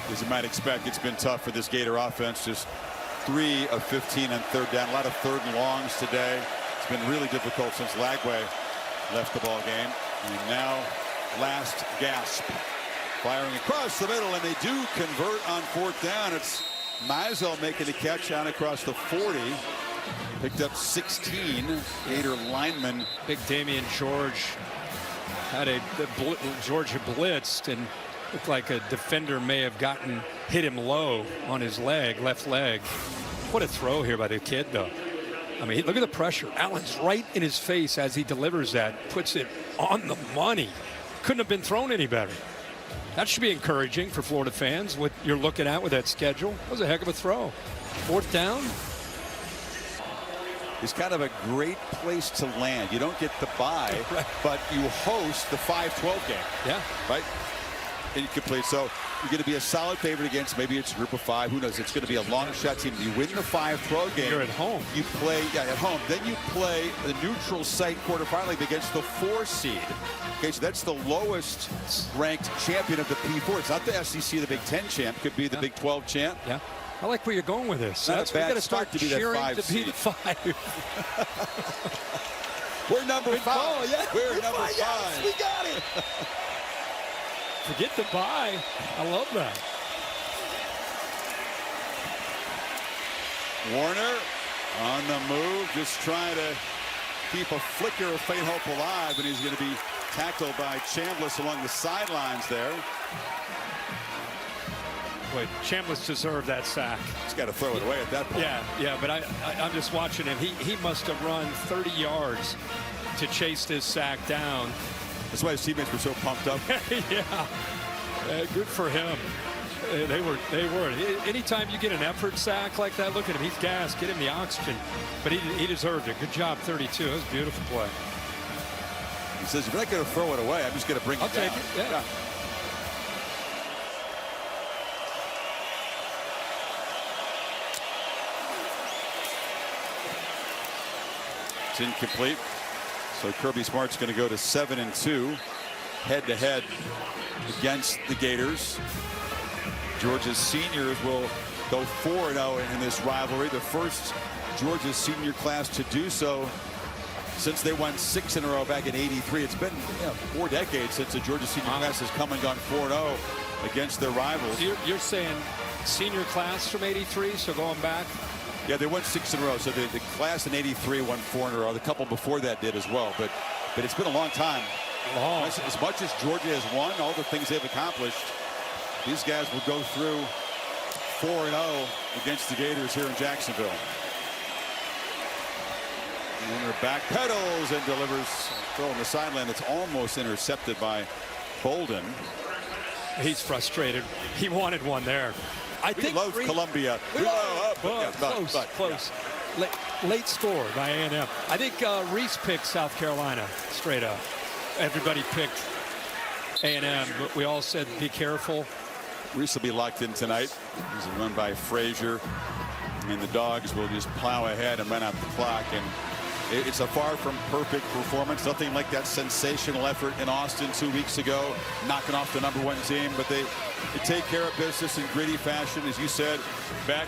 As you might expect, it's been tough for this Gator offense. Just 3 of 15 on 3rd down. A lot of 3rd and longs today. It's been really difficult since Lagway left the ball game. And now last gasp. Firing across the middle, and they do convert on 4th down. It's Mizell making the catch on across the 40. Picked up 16. Gator lineman. Big Damian George had Georgia blitzed and looked like a defender may have hit him low on his left leg. What a throw here by the kid, though. I mean, look at the pressure. Allen's right in his face as he delivers that, puts it on the money. Couldn't have been thrown any better. That should be encouraging for Florida fans, what you're looking at with that schedule. That was a heck of a throw. 4th down. It's kind of a great place to land. You don't get the bye, right, but you host the 5-12 game. Yeah. Right? Incomplete. So you're going to be a solid favorite against, maybe it's a group of 5. Who knows? It's going to be a long shot team. You win the 5-12 game. You're at home. You play, at home. Then you play the neutral site quarterfinal against the 4 seed. Okay, so that's the lowest ranked champion of the P4. It's not the SEC, the Big 10 champ. Could be the Big 12 champ. Yeah. I like where you're going with this. Not a bad we got to start spot to be that cheering 5 to be the 5. We're number 5. Ball, yeah. We're number 5. Yes, we got it. Forget the bye. I love that. Warner on the move, just trying to keep a flicker of faint hope alive, and he's going to be tackled by Chambliss along the sidelines there. Boy, Chambliss deserved that sack. He's got to throw it away at that point. Yeah, but I'm just watching him. He must have run 30 yards to chase this sack down. That's why his teammates were so pumped up. Yeah, good for him. They were. Anytime you get an effort sack like that, look at him. He's gassed. Get him the oxygen. But he deserved it. Good job, 32. That was a beautiful play. He says, if you're not going to throw it away, I'm just going to bring it down. I'll take it. Yeah. It's incomplete. So Kirby Smart's going to go to 7-2 head-to-head against the Gators. Georgia's seniors will go 4-0 in this rivalry. The first Georgia senior class to do so since they won 6 in a row back in '83. It's been 4 decades since the Georgia senior class has come and gone 4-0 against their rivals. So you're saying senior class from '83, so going back? Yeah, they won 6 in a row. So the class in '83 won 4 in a row. The couple before that did as well. But it's been a long time. As much as Georgia has won, all the things they've accomplished, these guys will go through 4-0 against the Gators here in Jacksonville. Warner backpedals and delivers a throw on the sideline that's almost intercepted by Bolden. He's frustrated. He wanted one there. I think love Columbia. Close. Yeah. Late score by A&M. I think Reese picked South Carolina straight up. Everybody picked A&M, but we all said be careful. Reese will be locked in tonight. He's run by Frazier, and the Dogs will just plow ahead and run out the clock. And it's a far from perfect performance. Nothing like that sensational effort in Austin 2 weeks ago, knocking off the #1 team. But they take care of business in gritty fashion, as you said. Beck,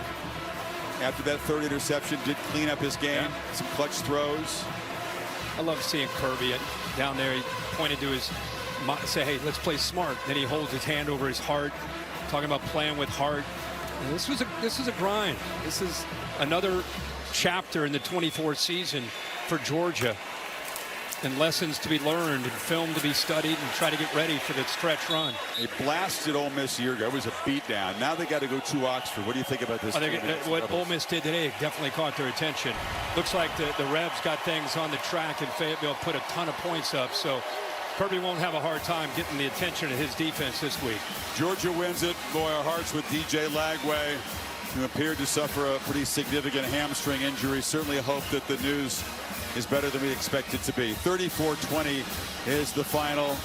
after that 3rd interception, did clean up his game. Yeah. Some clutch throws. I love seeing Kirby down there. He pointed to his, say, hey, let's play smart. Then he holds his hand over his heart, talking about playing with heart. And this is a grind. This is another chapter in the 24 season for Georgia. and lessons to be learned and film to be studied and try to get ready for the stretch run. They blasted Ole Miss a year ago. It was a beatdown. Now they got to go to Oxford. What do you think about this? What Ole Miss did today definitely caught their attention. Looks like the Rebs got things on the track, and Fayetteville put a ton of points up. So Kirby won't have a hard time getting the attention of his defense this week. Georgia wins it. Boy, our hearts with DJ Lagway, who appeared to suffer a pretty significant hamstring injury. Certainly hope that the news is better than we expect it to be. 34-20 is the final.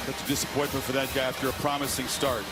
Such a disappointment for that guy after a promising start.